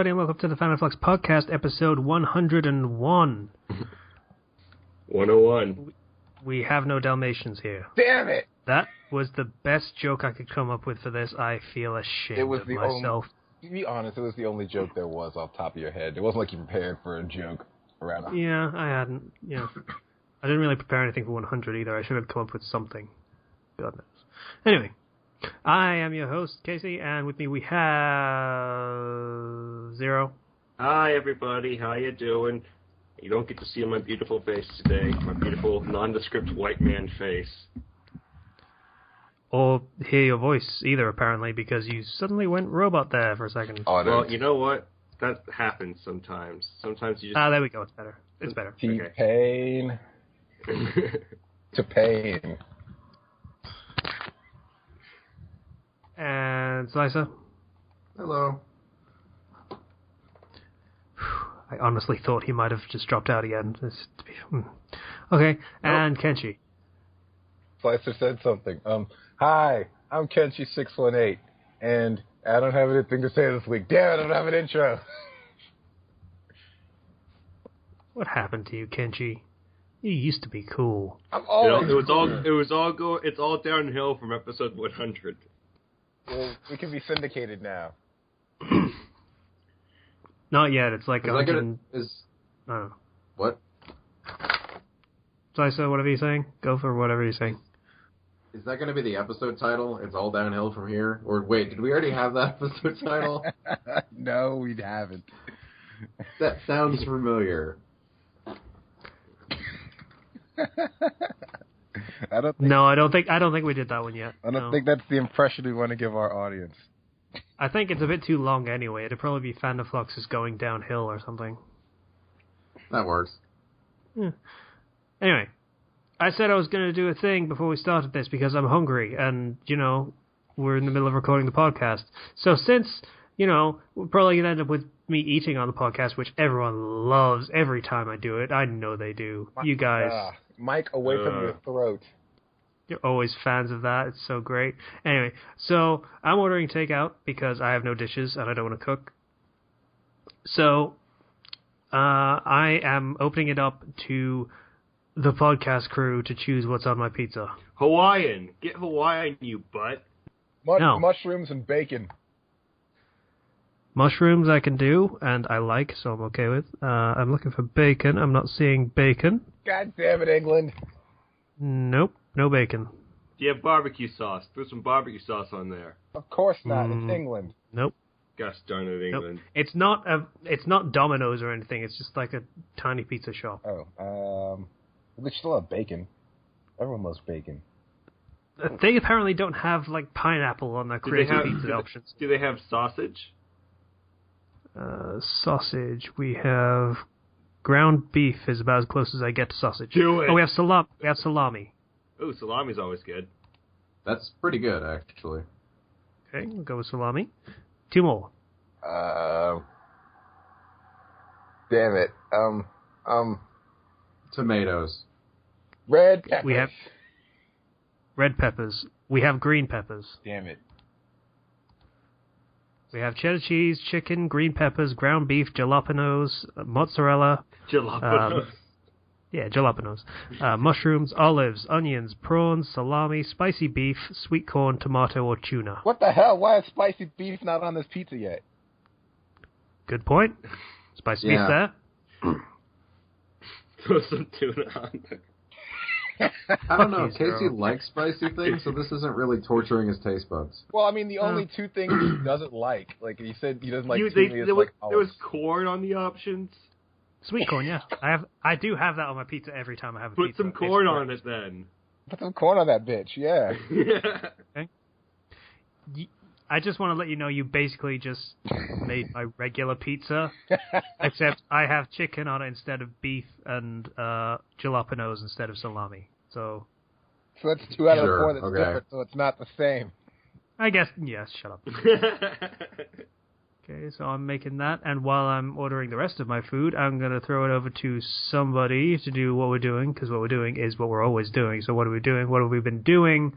everybody, and welcome to the Fandom Flux podcast, episode 101. 101. We have no Dalmatians here. Damn it! That was the best joke I could come up with for this. I feel ashamed of myself. To be honest, it was the only joke there was off the top of your head. It wasn't like you prepared for a joke around. Yeah, I hadn't. Yeah, I didn't really prepare anything for 100 either. I should have come up with something. God knows. Anyway, I am your host, Casey, and with me we have Zero. Hi, everybody. How you doing? You don't get to see my beautiful face today. My beautiful, nondescript white man face. Or hear your voice either, apparently, because you suddenly went robot there for a second. Oh, well, you know what? That happens sometimes. Sometimes you just... there we go. It's better. It's better. T-Pain. To pain. And Slicer. Hello. I honestly thought he might have just dropped out again. Okay, and nope. Kenshi. Slicer said something. Hi, I'm Kenshi618, and I don't have anything to say this week. Damn it, I don't have an intro. What happened to you, Kenshi? You used to be cool. I'm always it's all downhill from episode 100. Well, we can be syndicated now. Not yet. It's like what? So whatever you're saying, go for whatever you're saying. Is that going to be the episode title? It's all downhill from here? Or wait, did we already have that episode title? No, we haven't. That sounds familiar. I don't think we did that one yet. I don't think that's the impression we want to give our audience. I think it's a bit too long anyway. It'd probably be Fandom Flux is going downhill or something. That works. Yeah. Anyway, I said I was going to do a thing before we started this because I'm hungry and, we're in the middle of recording the podcast. So since, we're probably going to end up with me eating on the podcast, which everyone loves every time I do it. I know they do. You guys. Mic away from your throat. You're always fans of that. It's so great. Anyway, so I'm ordering takeout because I have no dishes and I don't want to cook. So I am opening it up to the podcast crew to choose what's on my pizza. Hawaiian. Get Hawaiian, you butt. No. Mushrooms and bacon. Mushrooms I can do, and I like, so I'm okay with. I'm looking for bacon. I'm not seeing bacon. God damn it, England. Nope, no bacon. Do you have barbecue sauce? Throw some barbecue sauce on there. Of course not. It's England. Nope. Gosh darn it, England. Nope. It's not Domino's or anything. It's just like a tiny pizza shop. They still have bacon. Everyone loves bacon. They apparently don't have, pineapple on their creative pizza options. Do they have sausage? Sausage. We have ground beef is about as close as I get to sausage. Do it. Oh, we have salami. Oh, salami's always good. That's pretty good, actually. Okay, we'll go with salami. 2 more. Damn it. Tomatoes. Red peppers. We have red peppers. We have green peppers. Damn it. We have cheddar cheese, chicken, green peppers, ground beef, jalapenos, mozzarella. Jalapenos. Jalapenos. Mushrooms, olives, onions, prawns, salami, spicy beef, sweet corn, tomato, or tuna. What the hell? Why is spicy beef not on this pizza yet? Good point. Spicy beef there. Throw some tuna on there. I don't know. Casey likes spicy things, so this isn't really torturing his taste buds. Well, I mean, the only two things he doesn't like he said he doesn't like tuna. There was corn on the options. Sweet corn, yeah. I do have that on my pizza every time I have a pizza. Put some corn on it then. Put some corn on that bitch, yeah. Okay. I just want to let you know you basically just made my regular pizza, except I have chicken on it instead of beef and jalapenos instead of salami. So that's 2 out of the 4 that's different, so it's not the same. I guess, yes, shut up. Okay, so I'm making that, and while I'm ordering the rest of my food, I'm going to throw it over to somebody to do what we're doing, because what we're doing is what we're always doing. So what are we doing? What have we been doing?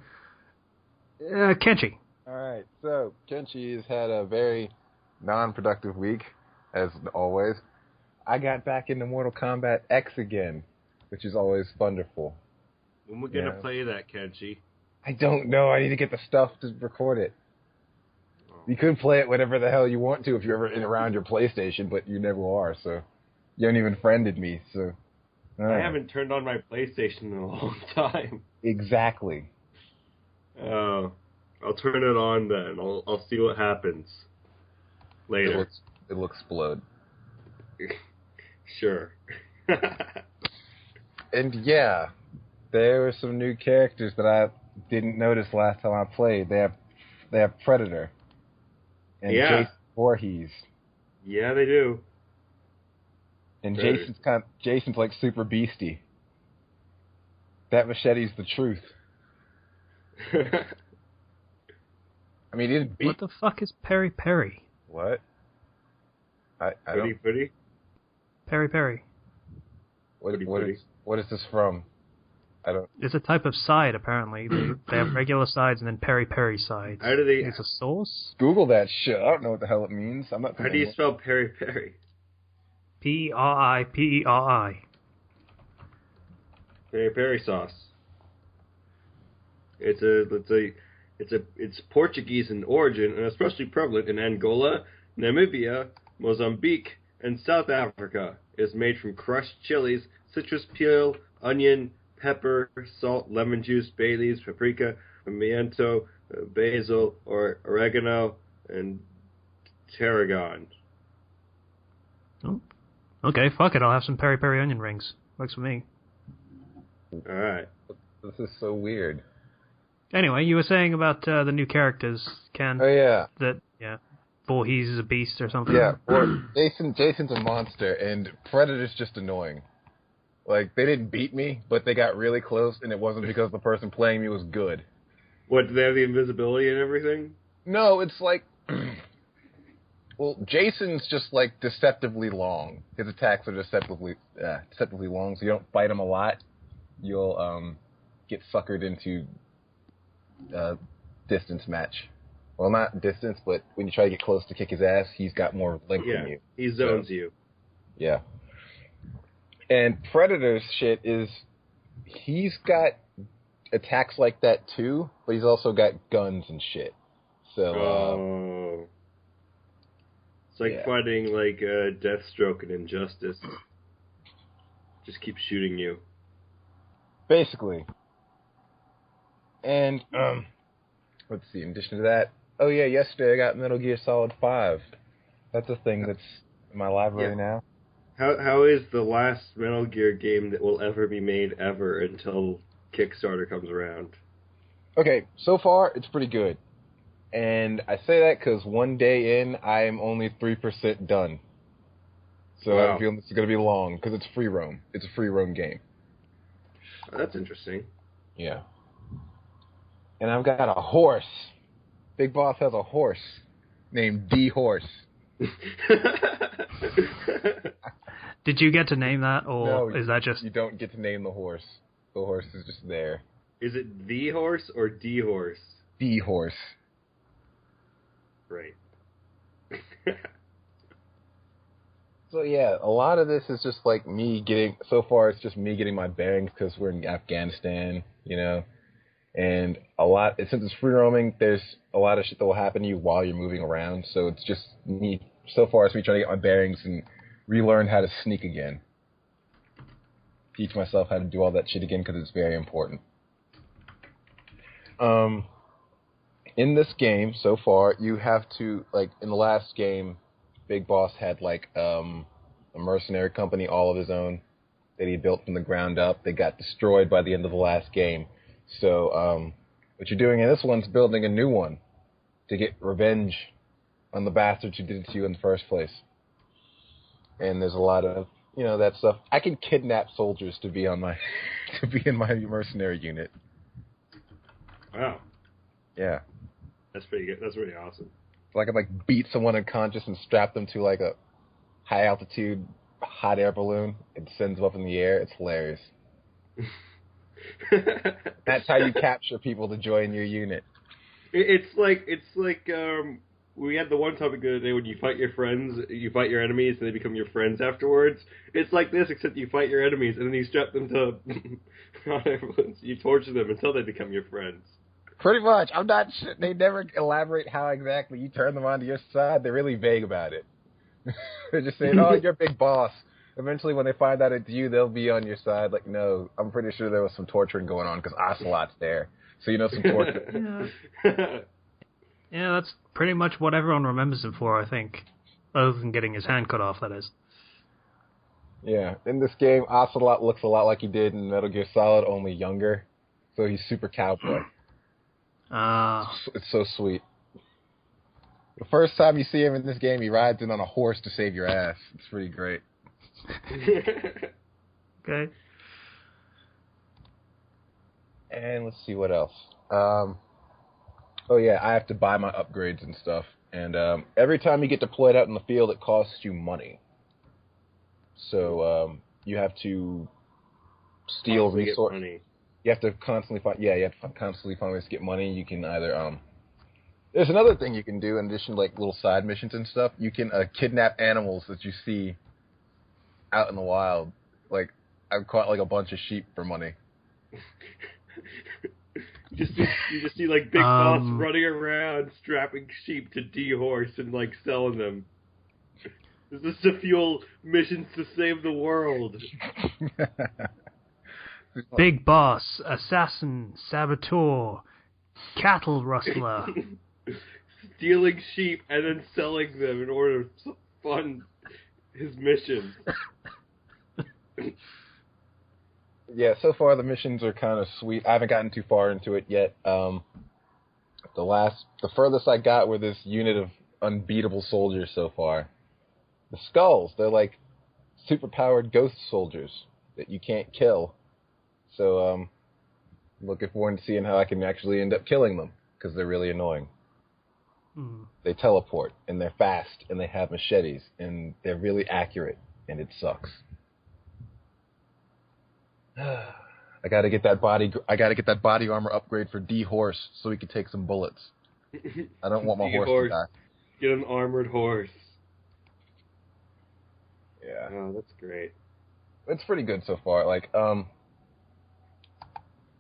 Kenshi. All right, so Kenshi has had a very non-productive week. as always. I got back into Mortal Kombat X again, which is always wonderful. When we're gonna play that, Kenshi? I don't know. I need to get the stuff to record it. You could play it whenever the hell you want to if you're ever in around your PlayStation, but you never are, so you haven't even friended me, so... I haven't turned on my PlayStation in a long time. Exactly. I'll turn it on then. I'll see what happens later. It'll explode. Sure. And yeah, there were some new characters that I didn't notice last time I played. They have Predator and Jason Voorhees. Yeah, they do. And Jason's like super beastie. That machete's the truth. I mean, he didn't beat... What the fuck is Peri Peri? What? I don't... Pretty? Peri Peri. What is this from? I don't... It's a type of side, apparently. They have regular sides and then Peri Peri sides. How do they... It's a sauce? Google that shit. I don't know what the hell it means. I'm not... How do you spell Peri Peri? P-E-R-I-P-E-R-I. Peri Peri sauce. It's Portuguese in origin and especially prevalent in Angola, Namibia, Mozambique, and South Africa. It is made from crushed chilies, citrus peel, onion, pepper, salt, lemon juice, bay leaves, paprika, pimiento, basil, or oregano, and tarragon. Oh. Okay, fuck it. I'll have some Peri Peri onion rings. Works for me. All right. This is so weird. Anyway, you were saying about the new characters, Ken. Oh, yeah. Voorhees is a beast or something. Yeah, or Jason's a monster, and Predator's just annoying. Like, they didn't beat me, but they got really close, and it wasn't because the person playing me was good. What, do they have the invisibility and everything? No, it's like... Well, Jason's just, like, deceptively long. His attacks are deceptively long, so you don't fight him a lot. You'll get suckered into distance match. Well, not distance, but when you try to get close to kick his ass, he's got more length than you. He zones you. Yeah. And Predator's shit is, he's got attacks like that too, but he's also got guns and shit. So, it's like fighting like Deathstroke and Injustice. Just keep shooting you. Basically. And, let's see, in addition to that, oh yeah, yesterday I got Metal Gear Solid 5. That's a thing that's in my library now. How is the last Metal Gear game that will ever be made ever until Kickstarter comes around? Okay, so far, it's pretty good. And I say that because one day in, I'm only 3% done. So I feel it's going to be long, because it's free roam. It's a free roam game. Oh, that's interesting. Yeah. And I've got a horse. Big Boss has a horse named D-Horse. Did you get to name that, or no, is that just... you don't get to name the horse. The horse is just there. Is it the horse or D-Horse? D-Horse. Right. So yeah, a lot of this is just like me getting... So far, it's just me getting my bearings because we're in Afghanistan, you know? And since it's free roaming, there's a lot of shit that will happen to you while you're moving around. So it's just me, so far it's me trying to get my bearings and relearn how to sneak again. Teach myself how to do all that shit again because it's very important. In this game, so far, you have to, like, in the last game, Big Boss had, like, a mercenary company all of his own that he built from the ground up. They got destroyed by the end of the last game. So, what you're doing in this one's building a new one to get revenge on the bastards who did it to you in the first place. And there's a lot of, you know, that stuff. I can kidnap soldiers to be on my, to be in my mercenary unit. Wow. Yeah. That's pretty good. That's really awesome. So I can, like, beat someone unconscious and strap them to, like, a high-altitude hot air balloon. It sends them up in the air. It's hilarious. That's how you capture people to join your unit. It's like we had the one topic the other day when you fight your friends, you fight your enemies, and they become your friends afterwards. It's like this, except you fight your enemies, and then you strap them to you torture them until they become your friends. Pretty much. I'm not sure. They never elaborate how exactly you turn them onto your side. They're really vague about it. They're just saying, oh, you're a big boss. Eventually, when they find out it's you, they'll be on your side. Like, no, I'm pretty sure there was some torturing going on because Ocelot's there. So you know some torture. Yeah, that's pretty much what everyone remembers him for, I think. Other than getting his hand cut off, that is. Yeah, in this game, Ocelot looks a lot like he did in Metal Gear Solid, only younger. So he's super cowboy. It's so sweet. The first time you see him in this game, he rides in on a horse to save your ass. It's pretty great. Okay. And let's see what else. Oh yeah, I have to buy my upgrades and stuff. And every time you get deployed out in the field, it costs you money. So you have to steal resources. You have to constantly find. Yeah, you have to constantly find ways to get money. You can either there's another thing you can do in addition to like little side missions and stuff. You can kidnap animals that you see out in the wild. Like I've caught like a bunch of sheep for money. You just see like Big Boss running around strapping sheep to D-Horse and like selling them. This is to fuel missions to save the world. Big Boss, assassin, saboteur, cattle rustler. Stealing sheep and then selling them in order to fund his mission. Yeah, so far the missions are kind of sweet. I haven't gotten too far into it yet. The furthest I got were this unit of unbeatable soldiers so far. The Skulls, they're like super-powered ghost soldiers that you can't kill. So, I'm looking forward to seeing how I can actually end up killing them, because they're really annoying. They teleport, and they're fast, and they have machetes, and they're really accurate, and it sucks. I gotta get that body armor upgrade for D-Horse so we can take some bullets. I don't want my horse to die. Get an armored horse. Yeah. Oh, that's great. It's pretty good so far. Like,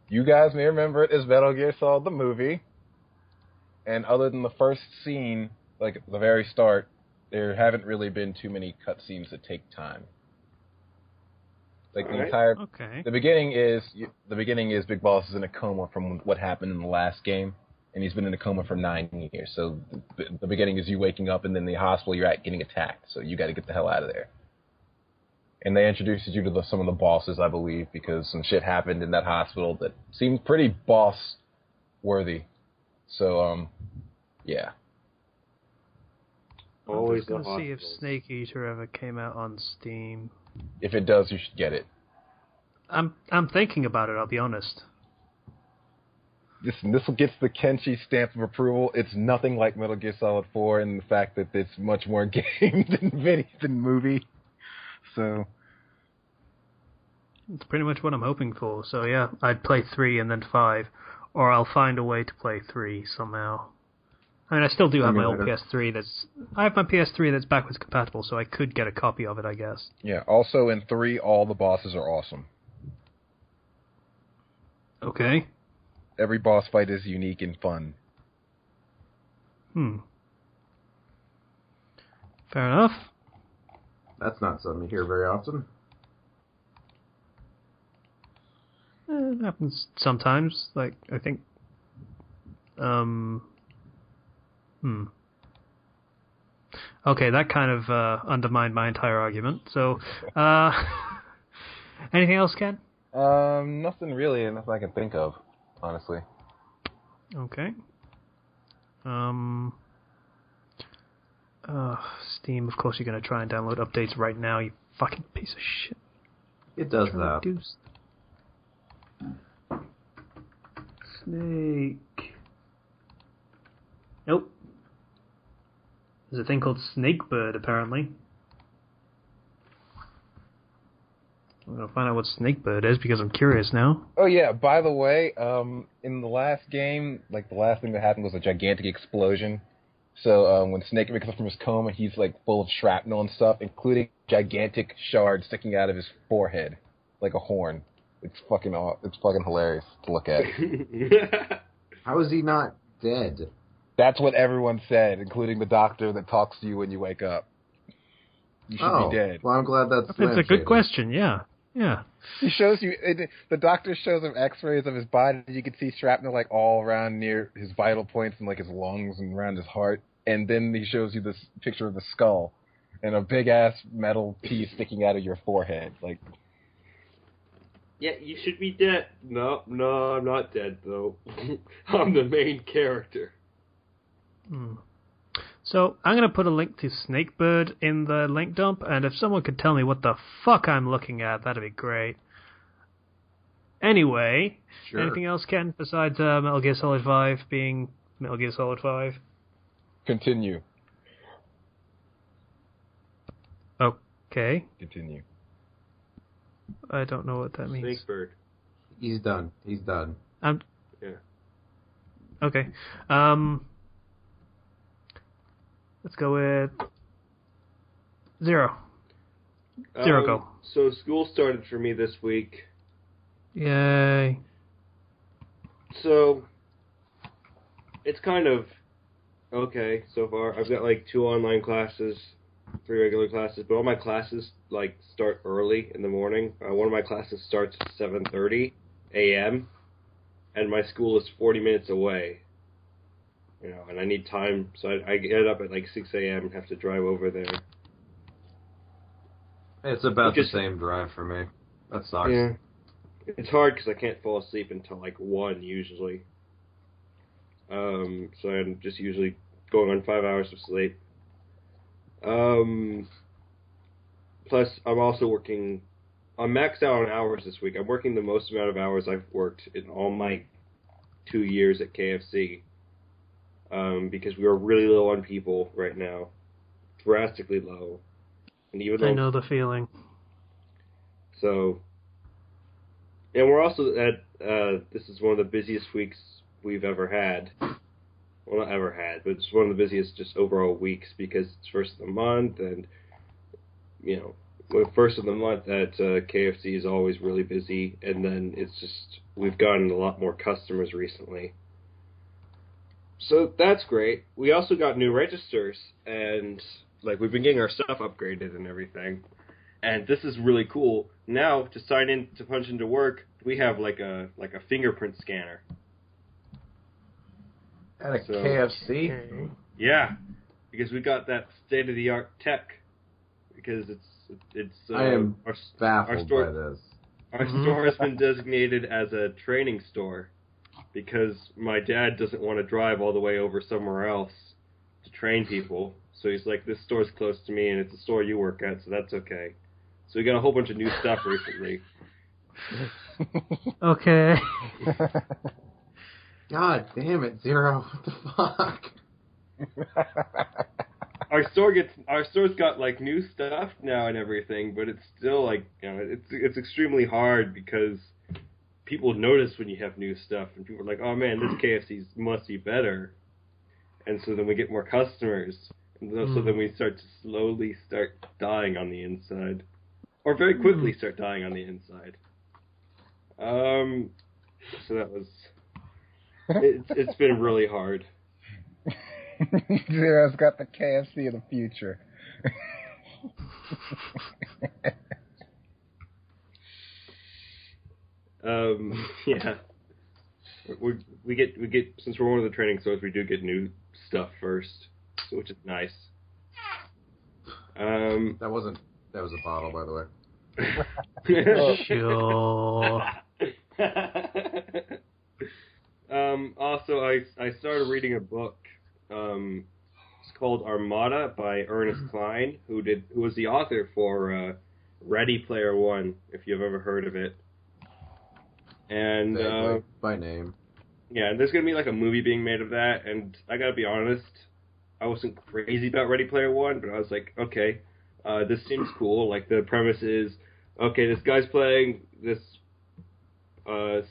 you guys may remember it as Metal Gear Solid the movie. And other than the first scene, like the very start, there haven't really been too many cutscenes that take time. Like the beginning is Big Boss is in a coma from what happened in the last game, and he's been in a coma for 9 years. So the beginning is you waking up, and then the hospital you're at getting attacked. So you got to get the hell out of there. And they introduced you to some of the bosses, I believe, because some shit happened in that hospital that seemed pretty boss-worthy. So, yeah. Always going to see if Snake Eater ever came out on Steam. If it does, you should get it. I'm thinking about it, I'll be honest. This gets the Kenshi stamp of approval. It's nothing like Metal Gear Solid 4 in the fact that it's much more game than movie. So it's pretty much what I'm hoping for. So yeah, I'd play 3 and then 5, or I'll find a way to play 3 somehow. I mean, I still do have my old PS3 I have my PS3 that's backwards compatible, so I could get a copy of it, I guess. Yeah, also in 3, all the bosses are awesome. Okay. Every boss fight is unique and fun. Fair enough. That's not something you hear very often. It happens sometimes. Like, I think... Okay, that kind of undermined my entire argument. So, anything else, Ken? Nothing really, nothing I can think of, honestly. Okay. Steam, of course you're going to try and download updates right now, you fucking piece of shit. It does that. Snake. Nope. There's a thing called Snakebird, apparently. I'm going to find out what Snakebird is, because I'm curious now. Oh yeah, by the way, in the last game, like the last thing that happened was a gigantic explosion, So when Snake wakes up from his coma, he's like full of shrapnel and stuff, including gigantic shards sticking out of his forehead like a horn. It's fucking hilarious to look at. How is he not dead? That's what everyone said, including the doctor that talks to you when you wake up. You should be dead. Well, I'm glad that's a good question, yeah. Yeah. He shows you, the doctor shows him x-rays of his body. You can see shrapnel like all around near his vital points and like his lungs and around his heart. And then he shows you this picture of the skull and a big-ass metal piece sticking out of your forehead. Like, yeah, you should be dead. No, I'm not dead, though. I'm the main character. So, I'm going to put a link to Snakebird in the link dump, and if someone could tell me what the fuck I'm looking at, that'd be great. Anyway, Sure. Anything else, Ken, besides Metal Gear Solid 5 being Metal Gear Solid 5? continue. Okay. Continue. I don't know what that means. Snakebird. He's done. Yeah. Okay. Let's go with 0. 0 go. So school started for me this week. Yay. So it's kind of okay so far. I've got like 2 online classes, 3 regular classes, but all my classes like start early in the morning. One of my classes starts at 7:30 a.m. and my school is 40 minutes away. You know, and I need time, so I get up at like 6 a.m. and have to drive over there. It's about the same drive for me. That sucks. Yeah. It's hard because I can't fall asleep until like 1 usually. So I'm just usually going on 5 hours of sleep. Plus, I'm also working. I'm maxed out on hours this week. I'm working the most amount of hours I've worked in all my 2 years at KFC. Because we are really low on people right now, drastically low, and even though I know the feeling. So, and we're also at this is one of the busiest weeks we've ever had. Well, not ever had, but it's one of the busiest just overall weeks because it's first of the month, and you know, first of the month at KFC is always really busy, and then it's just we've gotten a lot more customers recently. So that's great. We also got new registers, and like we've been getting our stuff upgraded and everything. And this is really cool. Now to sign in to punch into work, we have like a fingerprint scanner. At a KFC? Yeah, because we got that state of the art tech. Because it's I am baffled by this. Our store has been designated as a training store. Because my dad doesn't want to drive all the way over somewhere else to train people. So he's like, this store's close to me, and it's a store you work at, so that's okay. So we got a whole bunch of new stuff recently. Okay. God damn it, Zero. What the fuck? Our store's got like new stuff now and everything, but it's still like, you know, it's extremely hard because people notice when you have new stuff, and people are like, oh man, this KFC must be better. And so then we get more customers. And so then we start to slowly start dying on the inside. Or very quickly start dying on the inside. So that was... It's been really hard. Zero's got the KFC of the future. Yeah. We get since we're one of the training stores, we do get new stuff first, so which is nice. That was a bottle, by the way. Sure. Also, I started reading a book. It's called Armada by Ernest Cline, who was the author for Ready Player One, if you've ever heard of it. And by name. Yeah, there's gonna be like a movie being made of that, and I gotta be honest, I wasn't crazy about Ready Player One, but I was like, okay, this seems cool. Like the premise is, okay, this guy's playing this this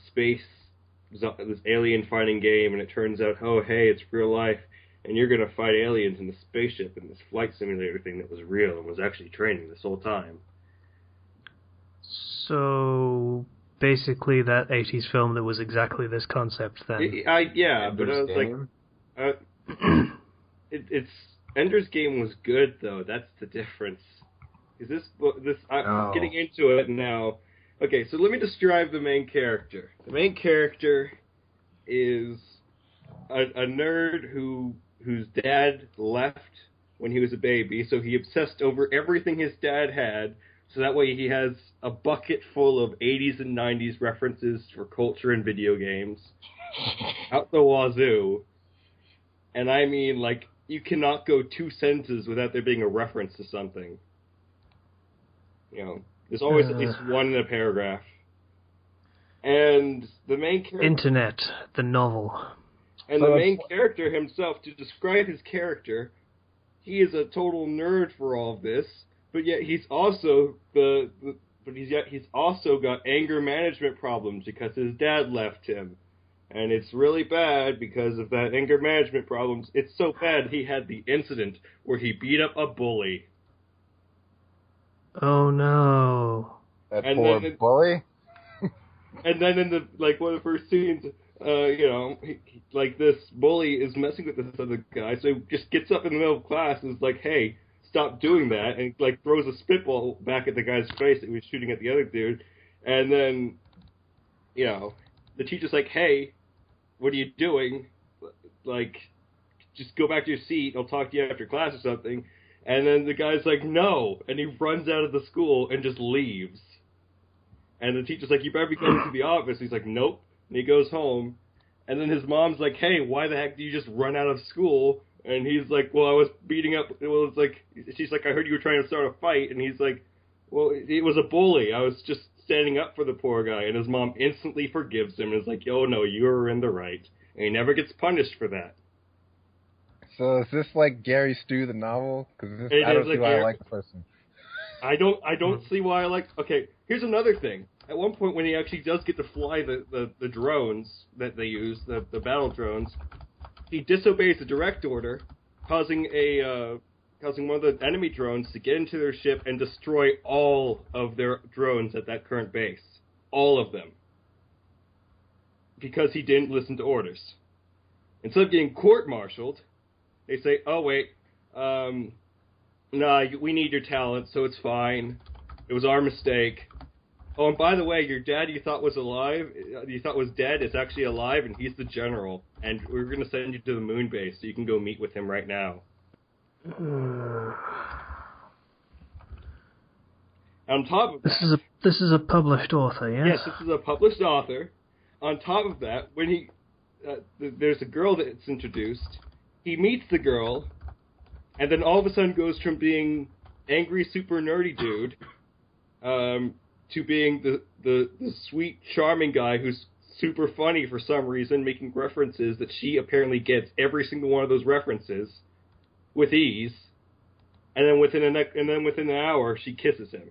alien fighting game, and it turns out, oh hey, it's real life. and you're gonna fight aliens in the spaceship in this flight simulator thing that was real and was actually training this whole time. So basically, that 80s film that was exactly this concept then. But I was Game? it's Ender's Game was good though. That's the difference. Is I'm getting into it now. Okay, so let me describe the main character. The main character is a nerd whose dad left when he was a baby, so he obsessed over everything his dad had, so that way he has a bucket full of 80s and 90s references for culture and video games out the wazoo. And I mean, like, you cannot go 2 sentences without there being a reference to something. You know, there's always at least one in a paragraph. And the main character... Internet, the novel. And the main character himself, to describe his character, he is a total nerd for all of this, but yet he's also he's also got anger management problems because his dad left him. And it's really bad because of that anger management problems. It's so bad he had the incident where he beat up a bully. Oh no. That poor bully? And then in one of the first scenes, this bully is messing with this other guy, so he just gets up in the middle of class and is like, hey, stop doing that, and throws a spitball back at the guy's face that he was shooting at the other dude. And then, the teacher's like, hey, what are you doing? Just go back to your seat, I'll talk to you after class or something. And then the guy's like, no, and he runs out of the school and just leaves. And the teacher's like, you better be going to the office. He's like, nope. And he goes home. And then his mom's like, hey, why the heck do you just run out of school? And he's like, well, I was beating up... Well, it's like... She's like, I heard you were trying to start a fight. And he's like, well, it was a bully. I was just standing up for the poor guy. And his mom instantly forgives him and is like, oh, no, you were in the right. And he never gets punished for that. So is this like Gary Stu, the novel? Because I don't see why I like the person. I don't see why I like... Okay, here's another thing. At one point, when he actually does get to fly the drones that they use, the battle drones, he disobeys the direct order, causing one of the enemy drones to get into their ship and destroy all of their drones at that current base. All of them. Because he didn't listen to orders. Instead of getting court-martialed, they say, oh, wait, we need your talent, so it's fine. It was our mistake. Oh, and by the way, your dad you thought was dead, is actually alive, and he's the general. And we're going to send you to the moon base so you can go meet with him right now. On top of that... This is a published author, yes? Yes, this is a published author. On top of that, when there's a girl that's introduced, he meets the girl, and then all of a sudden goes from being angry, super nerdy dude, to being the sweet, charming guy who's super funny for some reason, making references that she apparently gets every single one of those references with ease, and then within an hour she kisses him.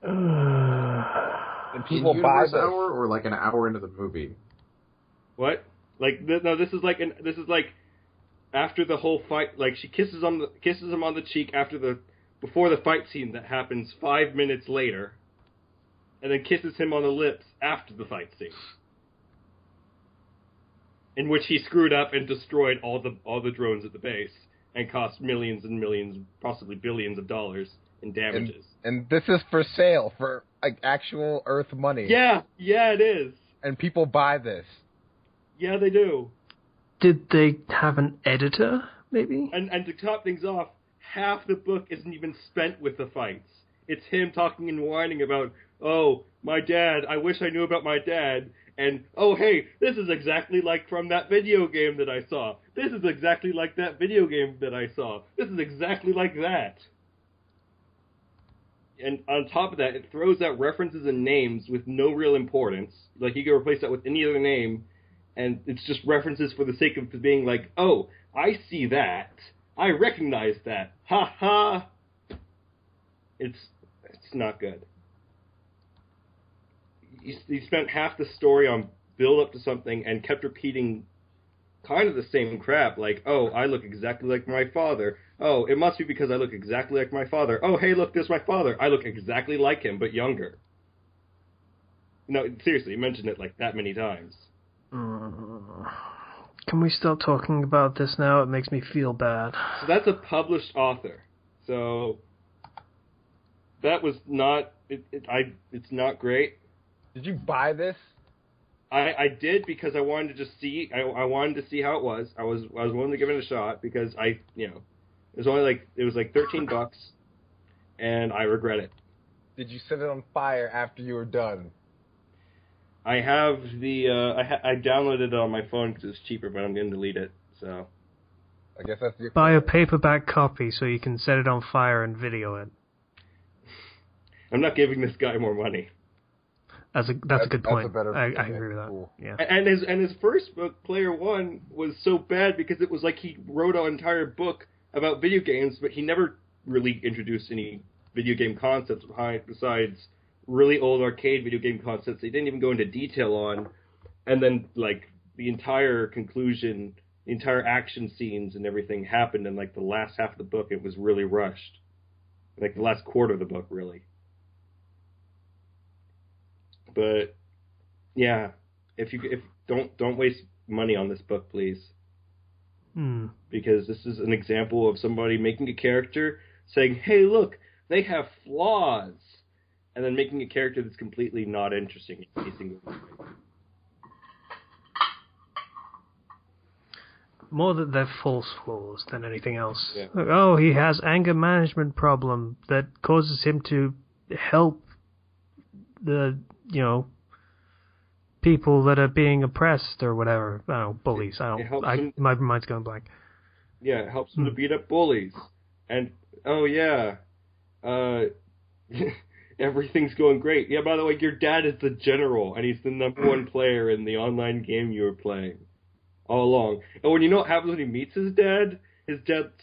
And people buy this. Hour or like an hour into the movie? What? This is like after the whole fight. Like she kisses him on the cheek before the fight scene that happens 5 minutes later, and then kisses him on the lips after the fight scene, in which he screwed up and destroyed all the drones at the base and cost millions and millions, possibly billions of dollars in damages. And this is for sale for like actual Earth money. Yeah, it is. And people buy this. Yeah, they do. Did they have an editor, maybe? And to top things off, half the book isn't even spent with the fights. It's him talking and whining about, oh, my dad, I wish I knew about my dad, and, oh, hey, this is exactly like from that video game that I saw. This is exactly like that video game that I saw. This is exactly like that. And on top of that, it throws out references and names with no real importance. Like, you can replace that with any other name, and it's just references for the sake of being like, oh, I see that. I recognize that. Ha ha. It's not good. He spent half the story on build up to something and kept repeating kind of the same crap. Like, oh, I look exactly like my father. Oh, it must be because I look exactly like my father. Oh, hey, look, there's my father. I look exactly like him, but younger. No, seriously, you mentioned it like that many times. Can we stop talking about this now? It makes me feel bad. So that's a published author. So that was not it's not great. Did you buy this? I did because I wanted to just see. I wanted to see how it was. I was willing to give it a shot because it was only like $13, and I regret it. Did you set it on fire after you were done? I have I downloaded it on my phone because it's cheaper, but I'm going to delete it. So I guess that's your buy a paperback copy so you can set it on fire and video it. I'm not giving this guy more money. That's a good point. I agree with that. Cool. Yeah. And his first book, Player One, was so bad because it was like he wrote an entire book about video games, but he never really introduced any video game concepts besides really old arcade video game concepts he didn't even go into detail on. And then, like, the entire conclusion, the entire action scenes and everything happened in, like, the last half of the book. It was really rushed. Like, the last quarter of the book, really. But, yeah, if don't waste money on this book, please. Because this is an example of somebody making a character, saying, hey, look, they have flaws, and then making a character that's completely not interesting in any single way. More that they're false flaws than anything else. Yeah. Like, oh, he has anger management problem that causes him to help the, people that are being oppressed or whatever. I don't know, bullies. My mind's going blank. Yeah, it helps him to beat up bullies. And, oh yeah, everything's going great. Yeah, by the way, your dad is the general, and he's the number one player in the online game you were playing all along. And when you know what happens when he meets his dad's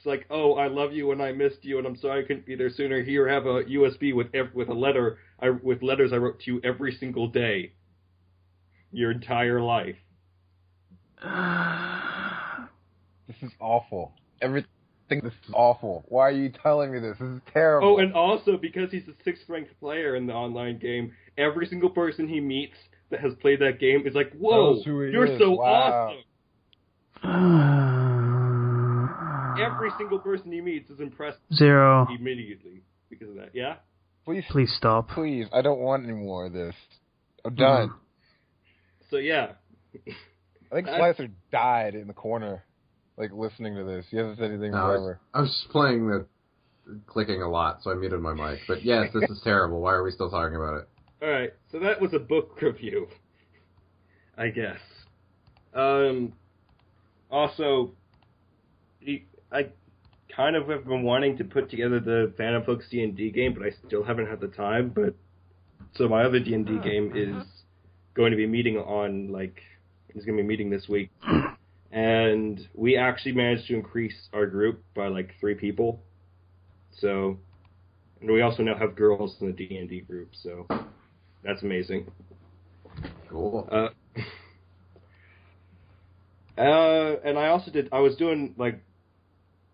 like, oh, I love you and I missed you and I'm sorry I couldn't be there sooner. Here, have a USB with a letter with letters I wrote to you every single day, your entire life. This is awful. Everything. This is awful. Why are you telling me this? This is terrible. Oh, and also, because he's the 6th ranked player in the online game, every single person he meets that has played that game is like, whoa, you're so awesome. Every single person he meets is impressed Zero. Immediately because of that. Yeah? Please stop. Please, I don't want any more of this. I'm done. So, yeah. I think Slicer died in the corner, like, listening to this. He hasn't said anything forever. I was just playing clicking a lot, so I muted my mic. But yes, this is terrible. Why are we still talking about it? Alright, so that was a book review, I guess. Also, I kind of have been wanting to put together the Fandom Flux D&D game, but I still haven't had the time. So my other D&D game is going to be meeting this week. And we actually managed to increase our group by like 3 people. So, and we also now have girls in the D&D group, so that's amazing. Cool. And I was doing, like,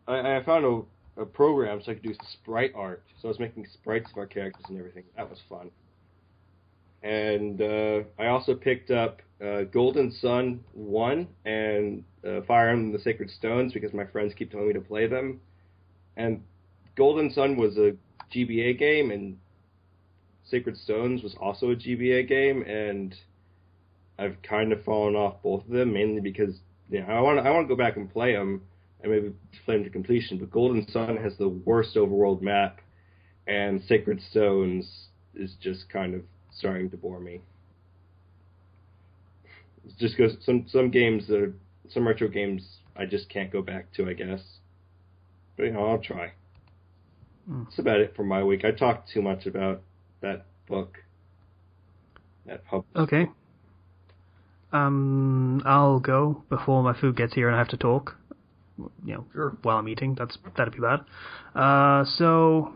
I found a program so I could do sprite art. So I was making sprites of our characters and everything. That was fun. And I also picked up Golden Sun 1 and Fire Emblem and the Sacred Stones because my friends keep telling me to play them. And Golden Sun was a GBA game, and Sacred Stones was also a GBA game, and I've kind of fallen off both of them, mainly because I want to go back and play them, and maybe play them to completion, but Golden Sun has the worst overworld map, and Sacred Stones is just kind of starting to bore me. It's just because some retro games I just can't go back to, I guess. But I'll try. That's about it for my week. I talked too much about that book. That pub. Okay. I'll go before my food gets here and I have to talk. Sure. While I'm eating. That'd be bad. So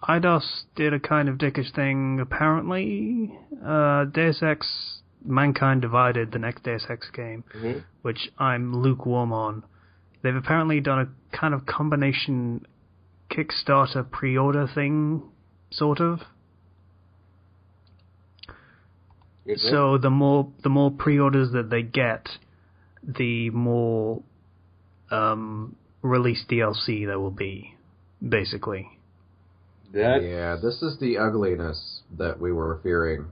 Eidos did a kind of dickish thing, apparently. Deus Ex Mankind Divided, the next Deus Ex game, which I'm lukewarm on. They've apparently done a kind of combination Kickstarter pre-order thing, sort of. So the more pre-orders that they get, the more release DLC there will be, basically. Yeah, this is the ugliness that we were fearing,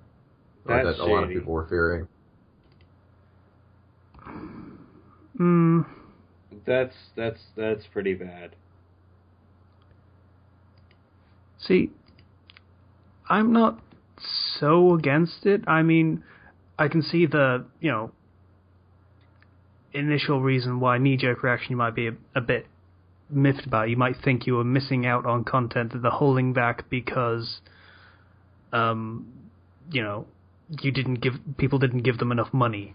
or that a lot of people were fearing. That's pretty bad. See, I'm not so against it. I mean, I can see the, initial reason why knee-jerk reaction you might be a bit miffed about. You might think you were missing out on content that they're holding back because, people didn't give them enough money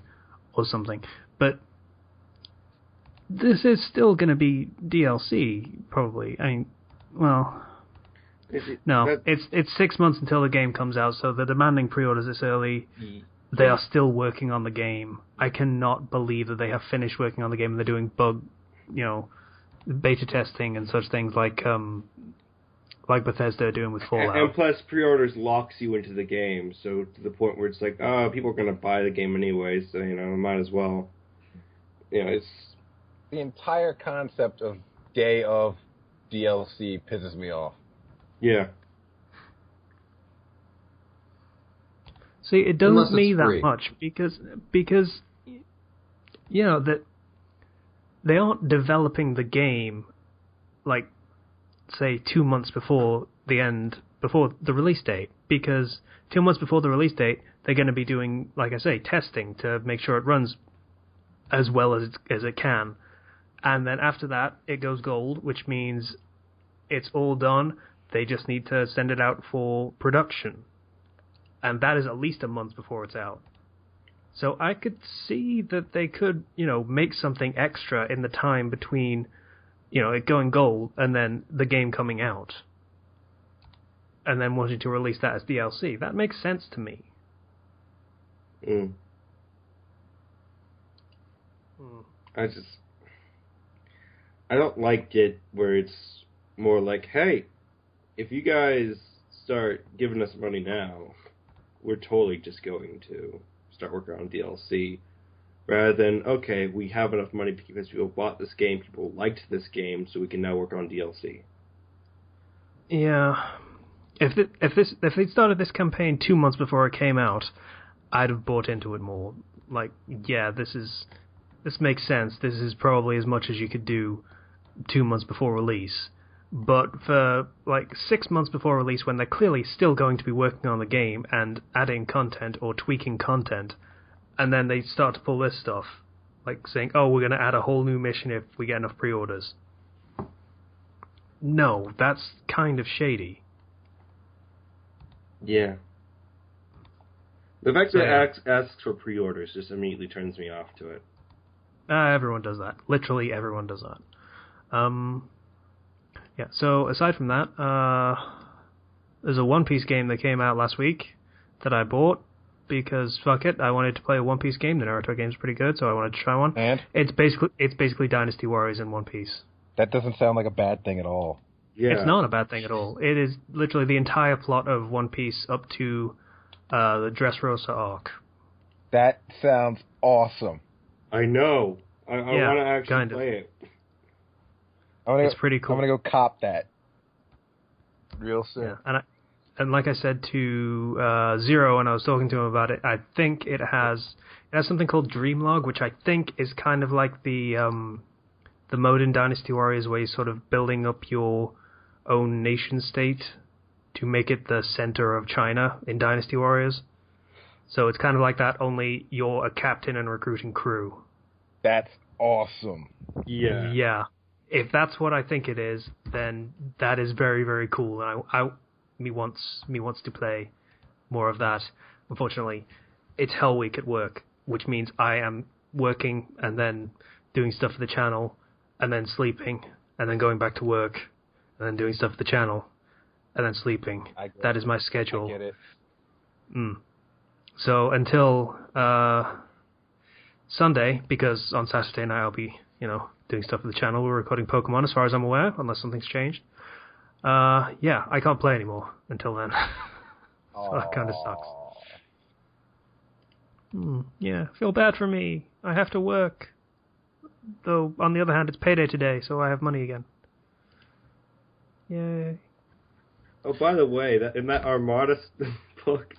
or something. But this is still going to be DLC, probably. I mean, well... No, it's 6 months until the game comes out, so they're demanding pre-orders this early. They are still working on the game. I cannot believe that they have finished working on the game and they're doing beta testing and such things like Bethesda are doing with Fallout. And plus, pre-orders locks you into the game, so to the point where it's like, oh, people are going to buy the game anyway, so, might as well. It's... The entire concept of day of DLC pisses me off. Yeah. See, it doesn't mean that much because that they aren't developing the game like, say, 2 months before the release date. Because 2 months before the release date, they're going to be doing, like I say, testing to make sure it runs as well as it can. And then after that, it goes gold, which means it's all done. They just need to send it out for production. And that is at least a month before it's out. So I could see that they could, make something extra in the time between, it going gold and then the game coming out. And then wanting to release that as DLC. That makes sense to me. I don't like it where it's more like, hey, if you guys start giving us money now, we're totally just going to start working on DLC. Rather than, okay, we have enough money because people bought this game, people liked this game, so we can now work on DLC. Yeah. If they started this campaign 2 months before it came out, I'd have bought into it more. Like, yeah, this makes sense. This is probably as much as you could do 2 months before release. But for, 6 months before release, when they're clearly still going to be working on the game and adding content or tweaking content, and then they start to pull this stuff, like saying, oh, we're going to add a whole new mission if we get enough pre-orders. No, that's kind of shady. Yeah. The fact that it asks for pre-orders just immediately turns me off to it. Everyone does that. Literally everyone does that. Yeah, so aside from that, there's a One Piece game that came out last week that I bought because fuck it, I wanted to play a One Piece game. The Naruto game's pretty good, so I wanted to try one. And it's basically Dynasty Warriors in One Piece. That doesn't sound like a bad thing at all. Yeah. It's not a bad thing at all. It is literally the entire plot of One Piece up to the Dressrosa arc. That sounds awesome. I know. I want to actually play it. It's pretty cool. I'm going to go cop that real soon. Yeah. And like I said to Zero when I was talking to him about it, I think it has something called Dreamlog, which I think is kind of like the mode in Dynasty Warriors where you're sort of building up your own nation state to make it the center of China in Dynasty Warriors. So it's kind of like that, only you're a captain and recruiting crew. That's awesome. Yeah. Yeah. If that's what I think it is, then that is very, very cool. And me wants to play more of that. Unfortunately, it's Hell Week at work, which means I am working and then doing stuff for the channel and then sleeping and then going back to work and then doing stuff for the channel and then sleeping. That is my schedule. I get it. So until Sunday, because on Saturday night I'll be, doing stuff with the channel. We're recording Pokemon, as far as I'm aware, unless something's changed. Yeah, I can't play anymore until then. So that kind of sucks. Yeah, feel bad for me. I have to work. Though, on the other hand, it's payday today, so I have money again. Yay. Oh, by the way, in that Armada book,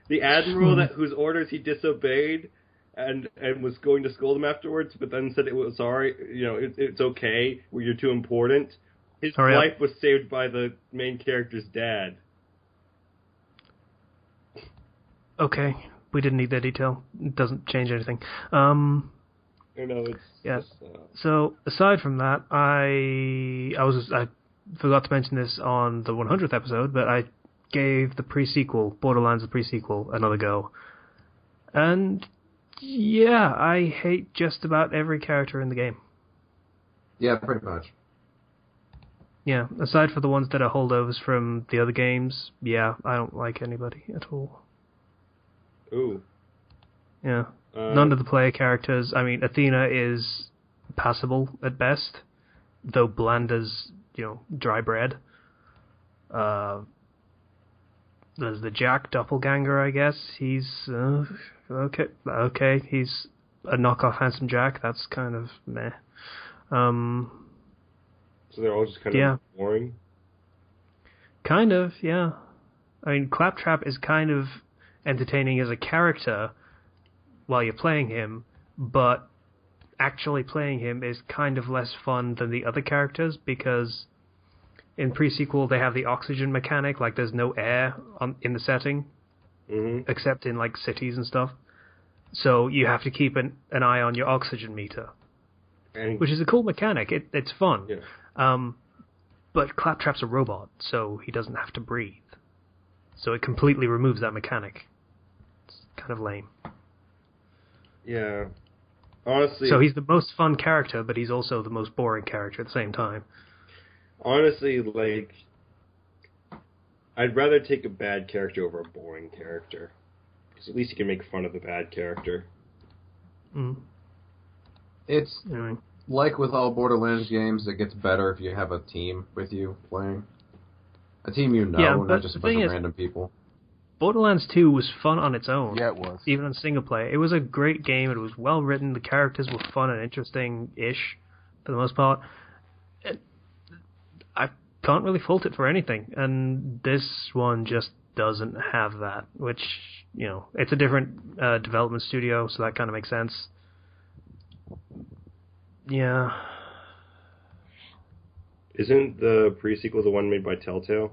the Admiral whose orders he disobeyed and was going to scold him afterwards, but then said it was sorry, it's okay, you're too important. His life was saved by the main character's dad. Okay, we didn't need that detail. It doesn't change anything. So aside from that, I forgot to mention this on the 100th episode, but I gave the pre-sequel, Borderlands the pre-sequel, another go. And yeah, I hate just about every character in the game. Yeah, pretty much. Yeah, aside for the ones that are holdovers from the other games, yeah, I don't like anybody at all. Ooh. Yeah. None of the player characters. I mean, Athena is passable at best, though bland as, dry bread. There's the Jack doppelganger, I guess. He's okay. He's a knockoff Handsome Jack. That's kind of meh. So they're all just kind of boring? Kind of, yeah. I mean, Claptrap is kind of entertaining as a character while you're playing him, but actually playing him is kind of less fun than the other characters, because in pre-sequel they have the oxygen mechanic, like there's no air in the setting, except in like cities and stuff. So you have to keep an eye on your oxygen meter, which is a cool mechanic. It's fun. Yeah. But Claptrap's a robot, so he doesn't have to breathe. So it completely removes that mechanic. It's kind of lame. Yeah. Honestly... So he's the most fun character, but he's also the most boring character at the same time. Honestly, I'd rather take a bad character over a boring character. Because at least you can make fun of the bad character. It's... Like with all Borderlands games, it gets better if you have a team with you playing. A team not just a bunch of random people. Borderlands 2 was fun on its own. Yeah, it was. Even on single player. It was a great game. It was well written. The characters were fun and interesting-ish, for the most part. I can't really fault it for anything. And this one just doesn't have that, which, it's a different development studio, so that kind of makes sense. Yeah. Isn't the pre-sequel the one made by Telltale?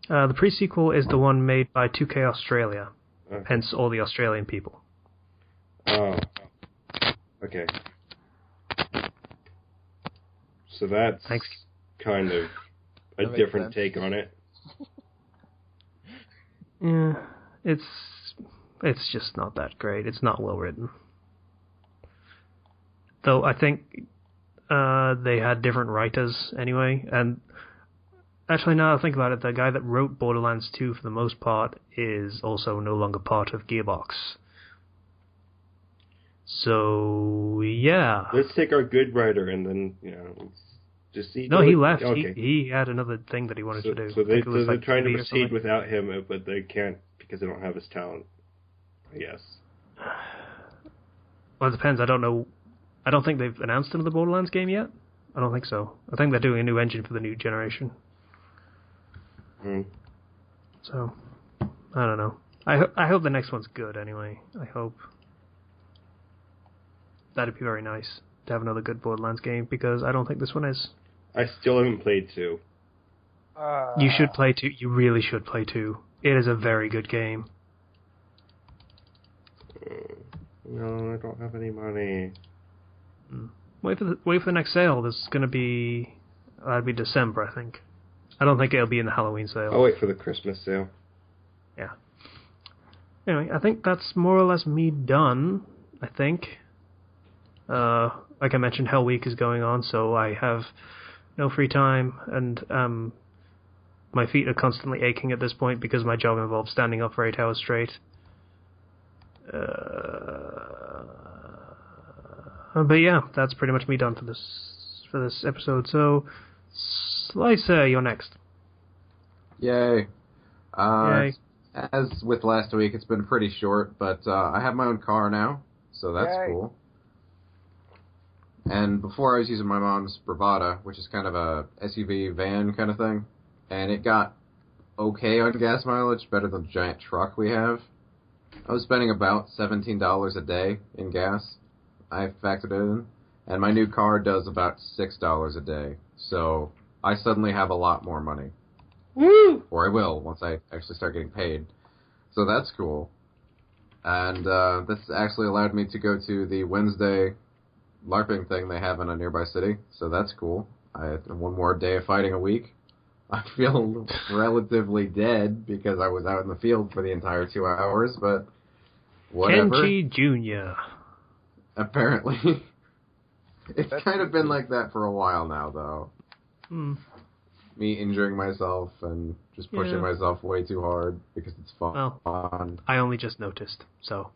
The pre-sequel is the one made by 2K Australia. Okay. Hence all the Australian people. Oh. Okay. So that's kind of a different take on it. Yeah. It's just not that great. It's not well written. Though I think they had different writers anyway, and actually now that I think about it, the guy that wrote Borderlands 2 for the most part is also no longer part of Gearbox. So, yeah. Let's take our good writer and then, just see... No, he left. Okay. He had another thing that he wanted to do. So they're trying to proceed without him, but they can't because they don't have his talent, I guess. Well, it depends. I don't know. I don't think they've announced another Borderlands game yet. I don't think so. I think they're doing a new engine for the new generation. So, I don't know. I hope the next one's good anyway. I hope. That'd be very nice to have another good Borderlands game, because I don't think this one is. I still haven't played 2. You should play 2. You really should play 2. It is a very good game. No, I don't have any money. Wait for the next sale. That'd be December, I think. I don't think it'll be in the Halloween sale. I'll wait for the Christmas sale. Yeah. Anyway, I think that's more or less me done, I think. Like I mentioned, Hell Week is going on, so I have no free time, and my feet are constantly aching at this point because my job involves standing up for 8 hours straight. But yeah, that's pretty much me done for this episode. So, Slicer, you're next. Yay. Yay. As with last week, it's been pretty short, but I have my own car now, so that's cool. And before I was using my mom's Bravada, which is kind of a SUV van kind of thing, and it got okay on gas mileage, better than the giant truck we have. I was spending about $17 a day in gas. I factored it in. And my new car does about $6 a day. So I suddenly have a lot more money. Woo! Or I will once I actually start getting paid. So that's cool. And this actually allowed me to go to the Wednesday LARPing thing they have in a nearby city. So that's cool. I had one more day of fighting a week. I feel relatively dead because I was out in the field for the entire 2 hours, but whatever. Kenji Jr. Apparently. It's kind of been like that for a while now, though. Me injuring myself and just pushing myself way too hard because it's fun. Well, I only just noticed, so.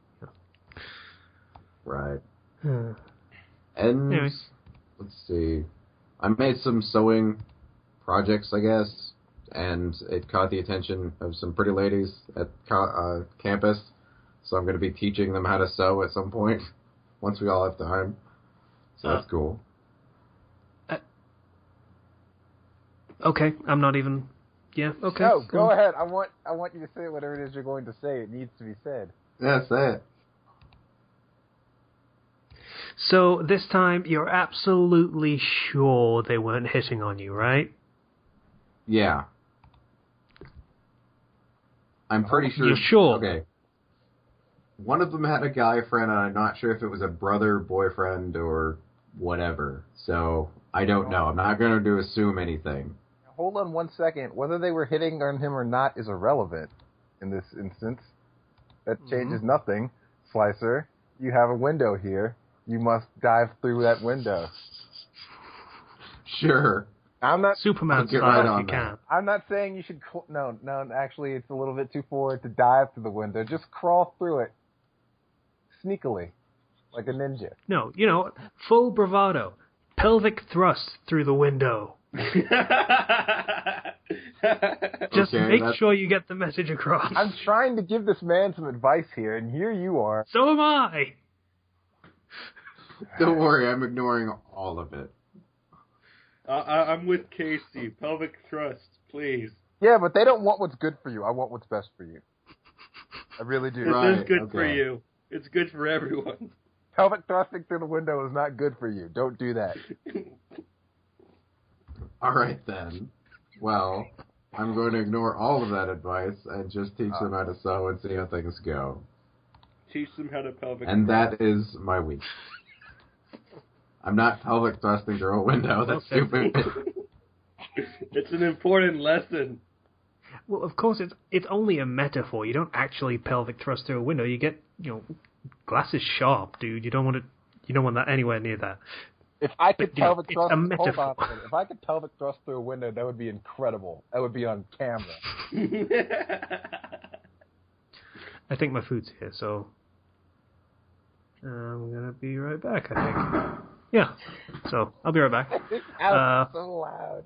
Right. Hmm. And Anyways. let's see. I made some sewing projects, I guess, and it caught the attention of some pretty ladies at campus. So I'm going to be teaching them how to sew at some point once we all have time. So that's cool. Okay, I'm not even. Yeah. Okay. No, go ahead. I want you to say whatever it is you're going to say. It needs to be said. Yeah, say it. So this time you're absolutely sure they weren't hitting on you, right? Yeah. I'm pretty sure. You're sure? Okay. One of them had a guy friend, and I'm not sure if it was a brother, boyfriend, or whatever. So I don't know. I'm not going to assume anything. Hold on 1 second. Whether they were hitting on him or not is irrelevant in this instance. That changes nothing. Slicer, you have a window here. You must dive through that window. Sure. I'm not Superman get style right if on you that. can. I'm not saying you should. No. Actually, it's a little bit too forward to dive through the window. Just crawl through it sneakily, like a ninja. No, full bravado, pelvic thrust through the window. Just make sure you get the message across. I'm trying to give this man some advice here, and here you are. So am I. Don't worry, I'm ignoring all of it. I'm with Casey. Pelvic thrust, please. Yeah, but they don't want what's good for you. I want what's best for you. I really do. This is good for you. It's good for everyone. Pelvic thrusting through the window is not good for you. Don't do that. All right, then. Well, I'm going to ignore all of that advice and just teach them how to sew and see how things go. Teach them how to pelvic And thrust. that is my week. I'm not pelvic thrusting through a window. That's stupid. It's an important lesson. Well, of course, it's only a metaphor. You don't actually pelvic thrust through a window. You get, glass is sharp, dude. You don't want that anywhere near that. If I could pelvic thrust, it's a metaphor. hold on. If I could pelvic thrust through a window, that would be incredible. That would be on camera. I think my food's here, so I'm gonna be right back. I think. Yeah. So I'll be right back. It's out so loud.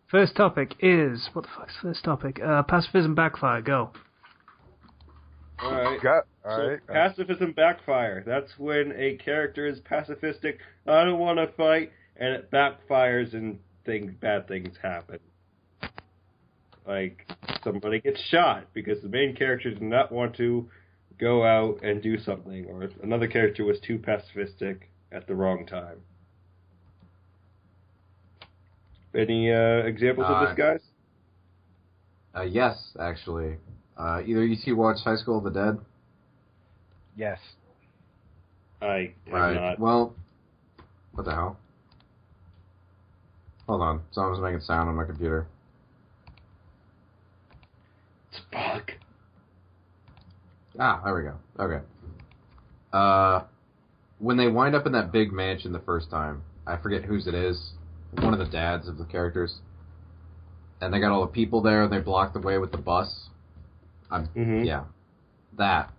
First topic is what the fuck's first topic? Pacifism backfire. Go. All right. All right. Pacifism backfire. That's when a character is pacifistic. I don't want to fight, and it backfires and bad things happen. Like somebody gets shot because the main character did not want to go out and do something, or another character was too pacifistic at the wrong time. Any examples of this, guys? Yes, actually. Either you two watch High School of the Dead? Yes. I have Right. not. Well, what the hell? Hold on. Someone's making sound on my computer. It's a bug. Ah, there we go. Okay. When they wind up in that big mansion the first time, I forget whose it is, one of the dads of the characters, and they got all the people there, and they block the way with the bus. Yeah. That.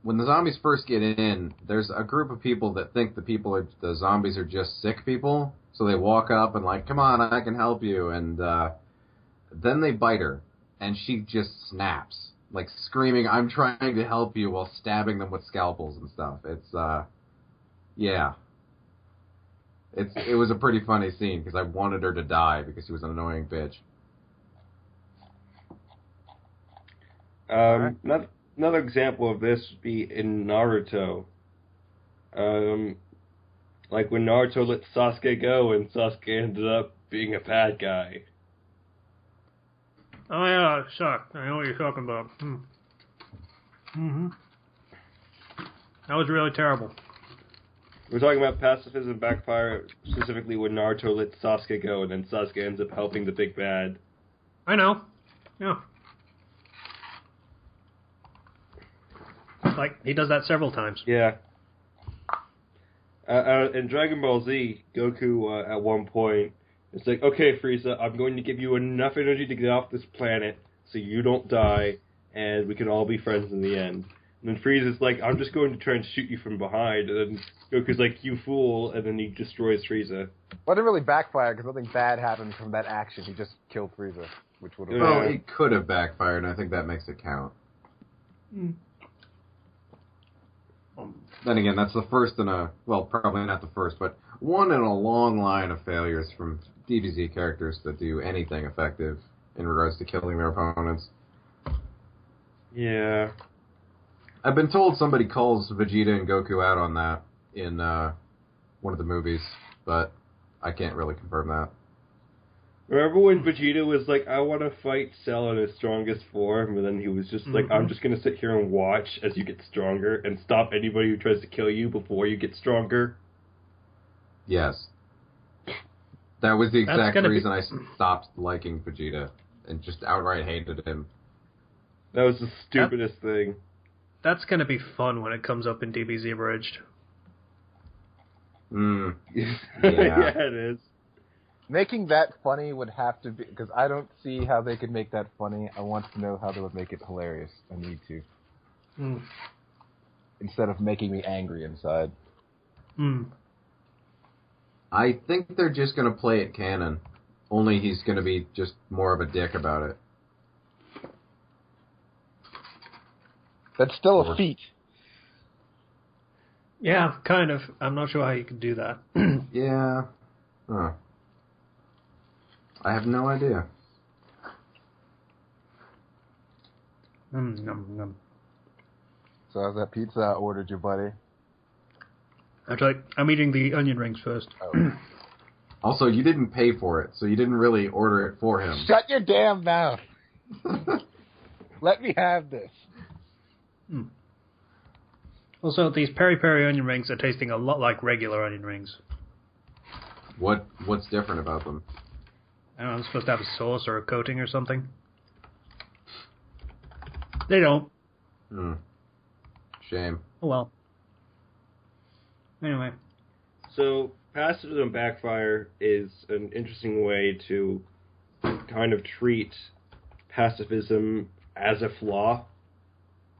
when the zombies first get in, there's a group of people that think the zombies are just sick people. So they walk up and like, come on, I can help you. And then they bite her, and she just snaps, like screaming, I'm trying to help you, while stabbing them with scalpels and stuff. It's, yeah. It was a pretty funny scene, because I wanted her to die, because she was an annoying bitch. Another example of this would be in Naruto. Like when Naruto let Sasuke go and Sasuke ended up being a bad guy. Oh yeah, sucked. I know what you're talking about. That was really terrible. We're talking about pacifism backfire, specifically when Naruto let Sasuke go and then Sasuke ends up helping the big bad. I know. Yeah. Like, he does that several times. Yeah. In Dragon Ball Z, Goku, at one point, it's like, okay, Frieza, I'm going to give you enough energy to get off this planet so you don't die, and we can all be friends in the end. And then Frieza's like, I'm just going to try and shoot you from behind, and then Goku's like, you fool, and then he destroys Frieza. Well, it didn't really backfire, because nothing bad happened from that action. He just killed Frieza, which would have... Well, it could have backfired, and I think that makes it count. Then again, that's the first probably not the first, but one in a long line of failures from DBZ characters that do anything effective in regards to killing their opponents. Yeah. I've been told somebody calls Vegeta and Goku out on that in one of the movies, but I can't really confirm that. Remember when Vegeta was like, I want to fight Cell in his strongest form, and then he was just like, I'm just going to sit here and watch as you get stronger and stop anybody who tries to kill you before you get stronger? Yes. That was the exact reason I stopped liking Vegeta and just outright hated him. That was the stupidest thing. That's going to be fun when it comes up in DBZ Abridged. Yeah. Yeah, it is. Making that funny would have to be... Because I don't see how they could make that funny. I want to know how they would make it hilarious. I need to. Instead of making me angry inside. I think they're just going to play it canon. Only he's going to be just more of a dick about it. That's still a feat. Yeah, kind of. I'm not sure how you could do that. Yeah. Huh. I have no idea. So how's that pizza I ordered you, buddy? Actually, I'm eating the onion rings first. Oh. Also, you didn't pay for it, so you didn't really order it for him. Shut your damn mouth! Let me have this. Also, these peri-peri onion rings are tasting a lot like regular onion rings. What's different about them? I don't know, I'm supposed to have a sauce or a coating or something. They don't. Shame. Oh well. Anyway. So, pacifism backfire is an interesting way to kind of treat pacifism as a flaw.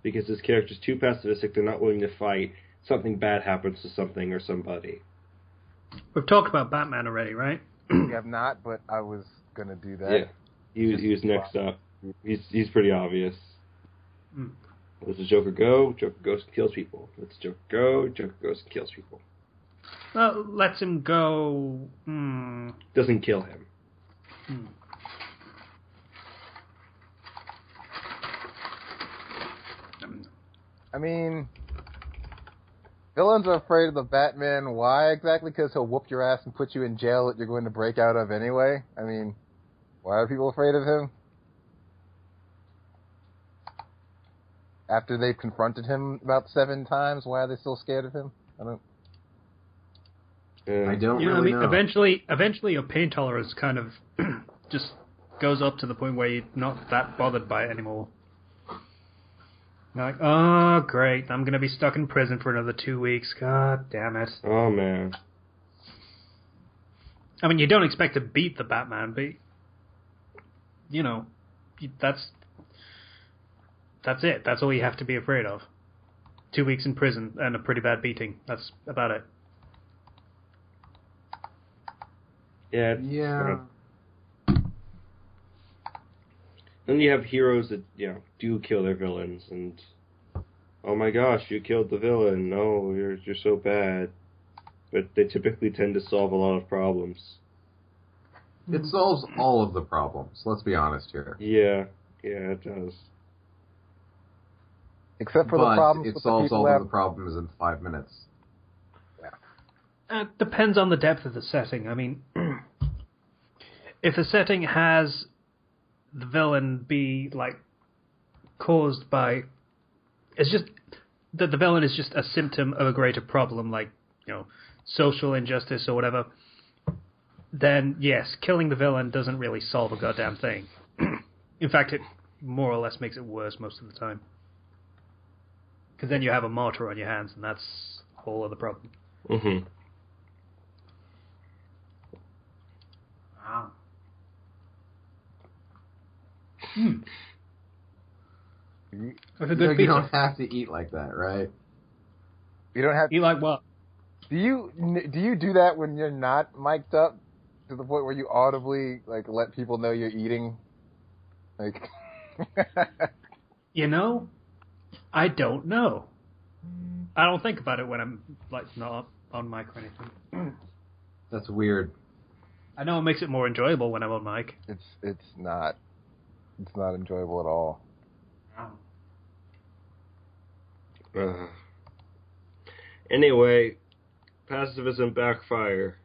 Because this character's too pacifistic, they're not willing to fight. Something bad happens to something or somebody. We've talked about Batman already, right? We have not, but I was going to do that. Yeah, he was next up. He's pretty obvious. Lets the Joker go, Joker goes and kills people. Lets Joker go, Joker goes and kills people. Lets him go... Doesn't kill him. I mean, villains are afraid of the Batman. Why exactly? Because he'll whoop your ass and put you in jail that you're going to break out of anyway? I mean, why are people afraid of him? After they've confronted him about 7 times, why are they still scared of him? I don't really know. Eventually your pain tolerance kind of just goes up to the point where you're not that bothered by it anymore. You're like, oh, great, I'm going to be stuck in prison for another 2 weeks. God damn it. Oh, man. I mean, you don't expect to beat the Batman, but, you know, that's it. That's all you have to be afraid of. 2 weeks in prison and a pretty bad beating. That's about it. Yeah. Then you have heroes that do kill their villains, and oh my gosh, you killed the villain. No, you're so bad. But they typically tend to solve a lot of problems. It solves all of the problems. Let's be honest here. Yeah, it does. Except for the problems it with solves the all people of the problems in 5 minutes. It depends on the depth of the setting. I mean, if a setting has the villain be, like, caused by... It's just that the villain is just a symptom of a greater problem, like, social injustice or whatever, then, yes, killing the villain doesn't really solve a goddamn thing. In fact, it more or less makes it worse most of the time. Because then you have a martyr on your hands, and that's a whole other problem. Mm-hmm. Wow. That's a good pizza. You don't have to eat like that, right? You don't have. Eat like what? Do you do that when you're not mic'd up to the point where you audibly let people know you're eating? I don't know. I don't think about it when I'm not on mic or anything. That's weird. I know it makes it more enjoyable when I'm on mic. It's not enjoyable at all. Anyway, pacifism backfire.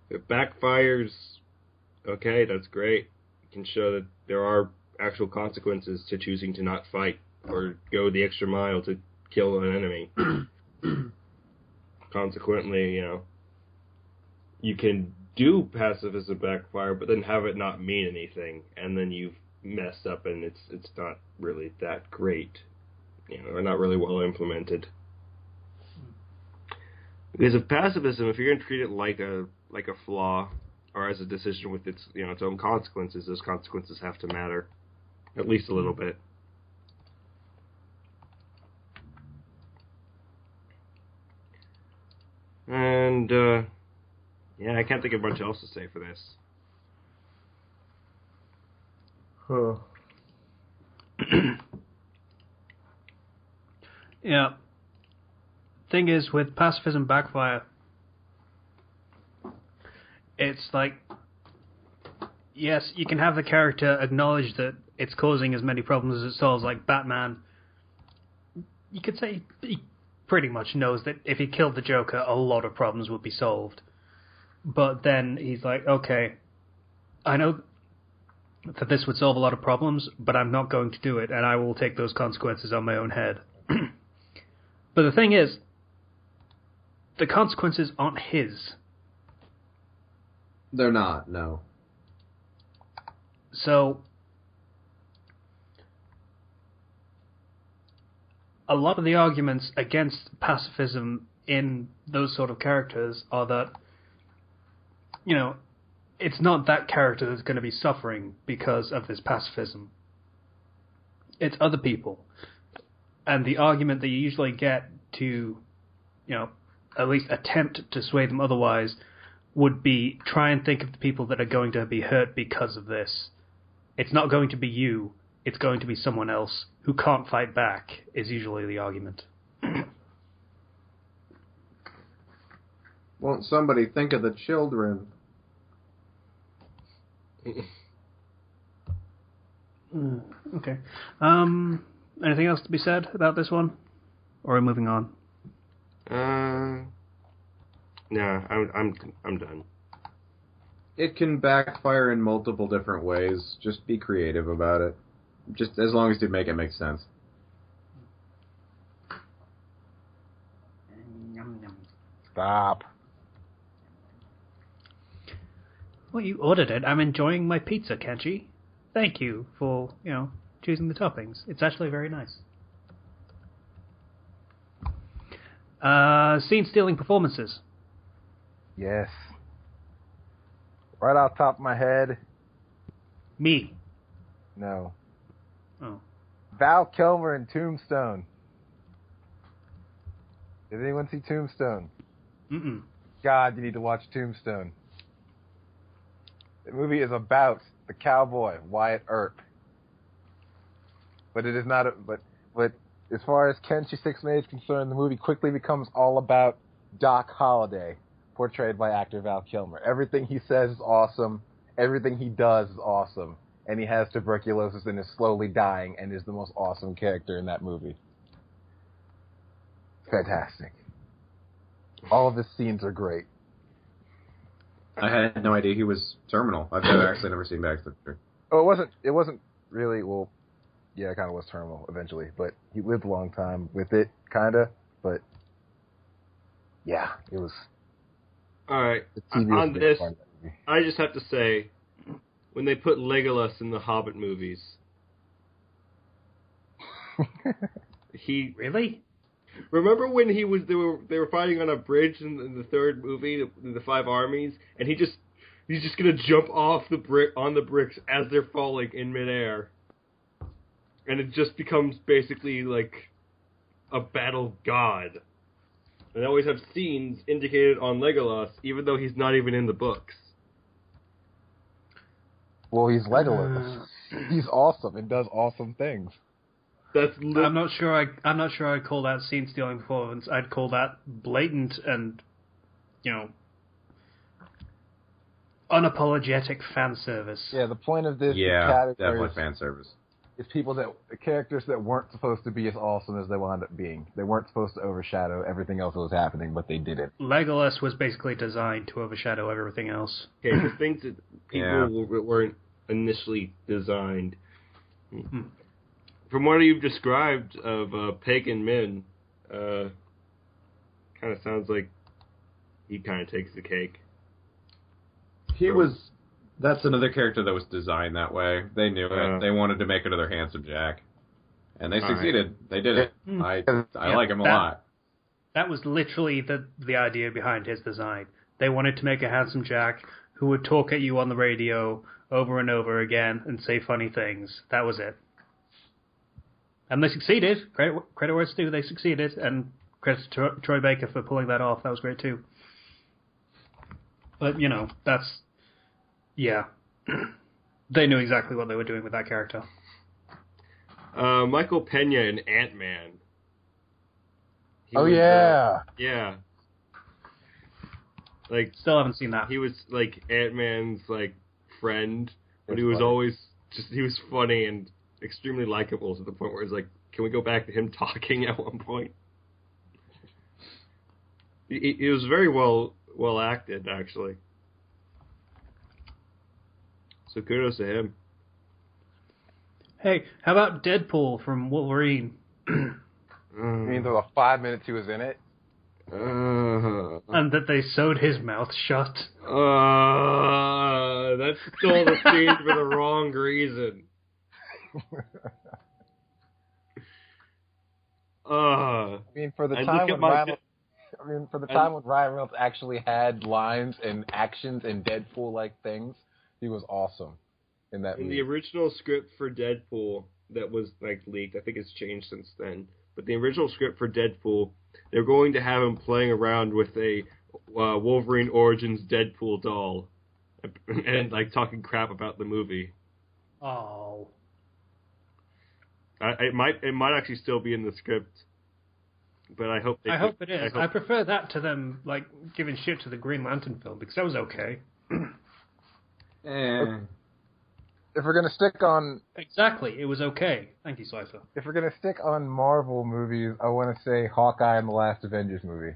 It backfires. Okay, that's great. You can show that there are actual consequences to choosing to not fight or go the extra mile to kill an enemy. Consequently, you can do pacifism backfire, but then have it not mean anything, and then you've messed up, and it's not really that great, or not really well implemented. Because of pacifism, if you're going to treat it like a flaw or as a decision with its its own consequences, those consequences have to matter, at least a little bit. And I can't think of much else to say for this. Yeah. Thing is, with pacifism backfire, it's like, yes, you can have the character acknowledge that it's causing as many problems as it solves, like Batman. You could say he pretty much knows that if he killed the Joker, a lot of problems would be solved. But then he's like, okay, I know that this would solve a lot of problems, but I'm not going to do it, and I will take those consequences on my own head. But the thing is, the consequences aren't his. They're not, no. So, a lot of the arguments against pacifism in those sort of characters are that, it's not that character that's going to be suffering because of this pacifism. It's other people. And the argument that you usually get to, at least attempt to sway them otherwise would be try and think of the people that are going to be hurt because of this. It's not going to be you. It's going to be someone else who can't fight back, is usually the argument. Won't somebody think of the children? Okay. Anything else to be said about this one? Or are we moving on? No, I'm done. It can backfire in multiple different ways. Just be creative about it. Just as long as you make it make sense. Stop. Well, you ordered it. I'm enjoying my pizza, Kenji. Thank you for, choosing the toppings. It's actually very nice. Scene-stealing performances. Yes. Right off the top of my head. Me. No. Oh. Val Kilmer in Tombstone. Did anyone see Tombstone? Mm-mm. God, you need to watch Tombstone. The movie is about the cowboy Wyatt Earp, but it is not. But as far as Kenshi Six-May is concerned, the movie quickly becomes all about Doc Holliday, portrayed by actor Val Kilmer. Everything he says is awesome. Everything he does is awesome. And he has tuberculosis and is slowly dying and is the most awesome character in that movie. Fantastic. All of his scenes are great. I had no idea he was terminal. I've never seen Baxter. Oh, it wasn't really, well, yeah, it kind of was terminal eventually, but he lived a long time with it, kind of, but yeah, it was. All right, the TV was on a big this, part of that movie. I just have to say, when they put Legolas in the Hobbit movies, he Really? remember when they were fighting on a bridge in the third movie, the Five Armies, and he's just gonna jump off the bricks as they're falling in midair, and it just becomes basically like a battle god. And they always have scenes indicated on Legolas, even though he's not even in the books. Well, he's Legolas. He's awesome and does awesome things. I'm not sure I'd call that scene stealing performance. I'd call that blatant and, unapologetic fan service. Yeah, the point of this definitely fan service. Is characters that weren't supposed to be as awesome as they wound up being. They weren't supposed to overshadow everything else that was happening, but they did it. Legolas was basically designed to overshadow everything else. Okay, the things that people weren't initially designed. From what you've described of pagan men, kind of sounds like he kind of takes the cake. That's another character that was designed that way. They knew it. They wanted to make another Handsome Jack. And they succeeded. Right. They did it. I like him a lot. That was literally the idea behind his design. They wanted to make a Handsome Jack who would talk at you on the radio over and over again and say funny things. That was it. And they succeeded. Credit where it's due. They succeeded. And credit to Troy Baker for pulling that off. That was great too. But, that's... Yeah. They knew exactly what they were doing with that character. Michael Pena in Ant-Man. Yeah. Like, still haven't seen that. He was like Ant-Man's like friend, but he was always he was funny and extremely likable to the point where it's like, can we go back to him talking at one point? He was very well acted, actually. So kudos to him. Hey, how about Deadpool from Wolverine? You mean the 5 minutes he was in it? And that they sewed his mouth shut. That stole the scene for the wrong reason. For the time when Ryan Reynolds actually had lines and actions and Deadpool-like things, he was awesome in that movie. The original script for Deadpool that was like leaked, I think it's changed since then. But the original script for Deadpool, they're going to have him playing around with a Wolverine Origins Deadpool doll, and like talking crap about the movie. Oh. It might actually still be in the script, but I hope it is. I prefer that to them like giving shit to the Green Lantern film because that was okay. If we're gonna stick on exactly, it was okay. Thank you, Slifer. If we're gonna stick on Marvel movies, I want to say Hawkeye in the last Avengers movie.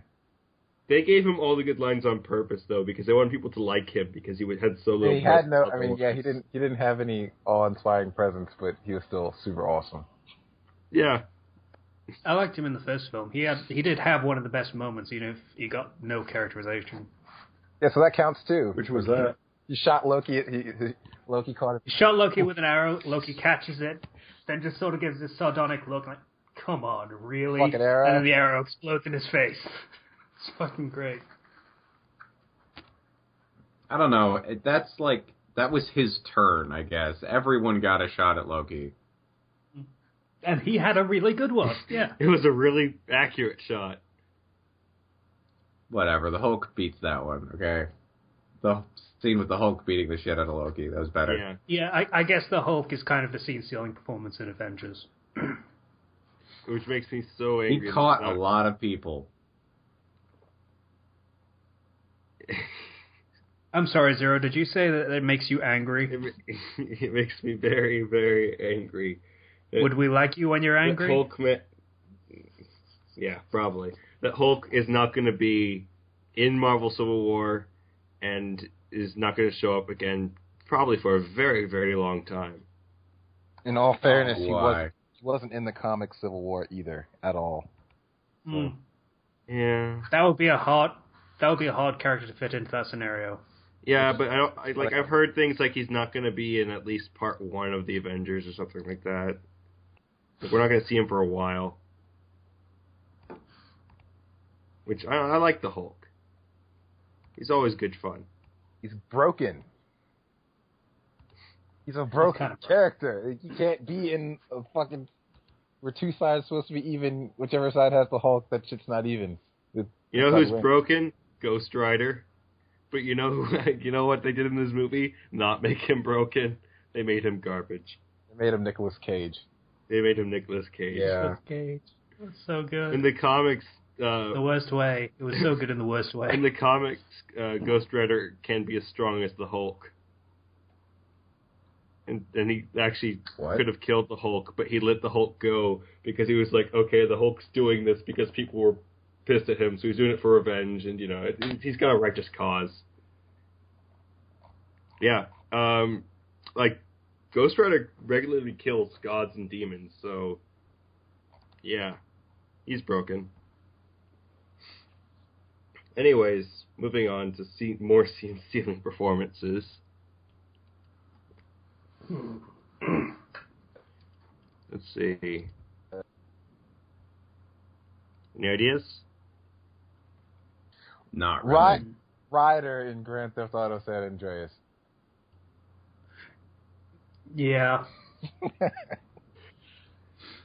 They gave him all the good lines on purpose, though, because they wanted people to like him because he had so little. He had no. I mean, yeah, he didn't have any awe-inspiring presence, but he was still super awesome. Yeah. I liked him in the first film. He did have one of the best moments, even if he got no characterization. Yeah, so that counts too. Which was that? He shot Loki. Loki caught it. He shot Loki with an arrow. Loki catches it, then just sort of gives this sardonic look, like, "Come on, really?" Fucking arrow. And then the arrow explodes in his face. It's fucking great. I don't know. That was his turn, I guess. Everyone got a shot at Loki. And he had a really good one, yeah. It was a really accurate shot. whatever. The Hulk beats that one. Okay, the scene with the Hulk beating the shit out of Loki, that was better. Yeah. Yeah, I guess the Hulk is kind of the scene-stealing performance in Avengers. Which makes me so He angry. caught a lot of people. I'm sorry, Zero, did you say that it makes you angry? It makes me very, very angry. Would we like you when you're angry? Hulk, yeah, probably. That Hulk is not going to be in Marvel Civil War and is not going to show up again probably for a very, very long time. In all fairness, he Why? wasn't in the comic Civil War either at all. So. Yeah. That would be a hard character to fit into that scenario. Yeah, but I've heard things like he's not going to be in at least part 1 of the Avengers or something like that. Like, we're not going to see him for a while. Which I like the Hulk. He's always good fun. He's broken. He's a broken kind of character. You can't be in a fucking where two sides supposed to be even. Whichever side has the Hulk, that shit's not even. You know who's broken? Ghost Rider. But you know what they did in this movie? Not make him broken. They made him garbage. They made him Nicolas Cage. They made him Nicolas Cage. Yeah. Nicolas Cage. It was so good. In the comics, the worst way. It was so good in the worst way. in the comics, Ghost Rider can be as strong as the Hulk. And he actually could have killed the Hulk, but he let the Hulk go because he was like, okay, the Hulk's doing this because people were pissed at him, so he's doing it for revenge, and, he's got a righteous cause. Yeah. Ghost Rider regularly kills gods and demons, so, yeah. He's broken. Anyways, moving on to more scene-stealing performances. Let's see. Any ideas? Not really. Ryder in Grand Theft Auto San Andreas. Yeah.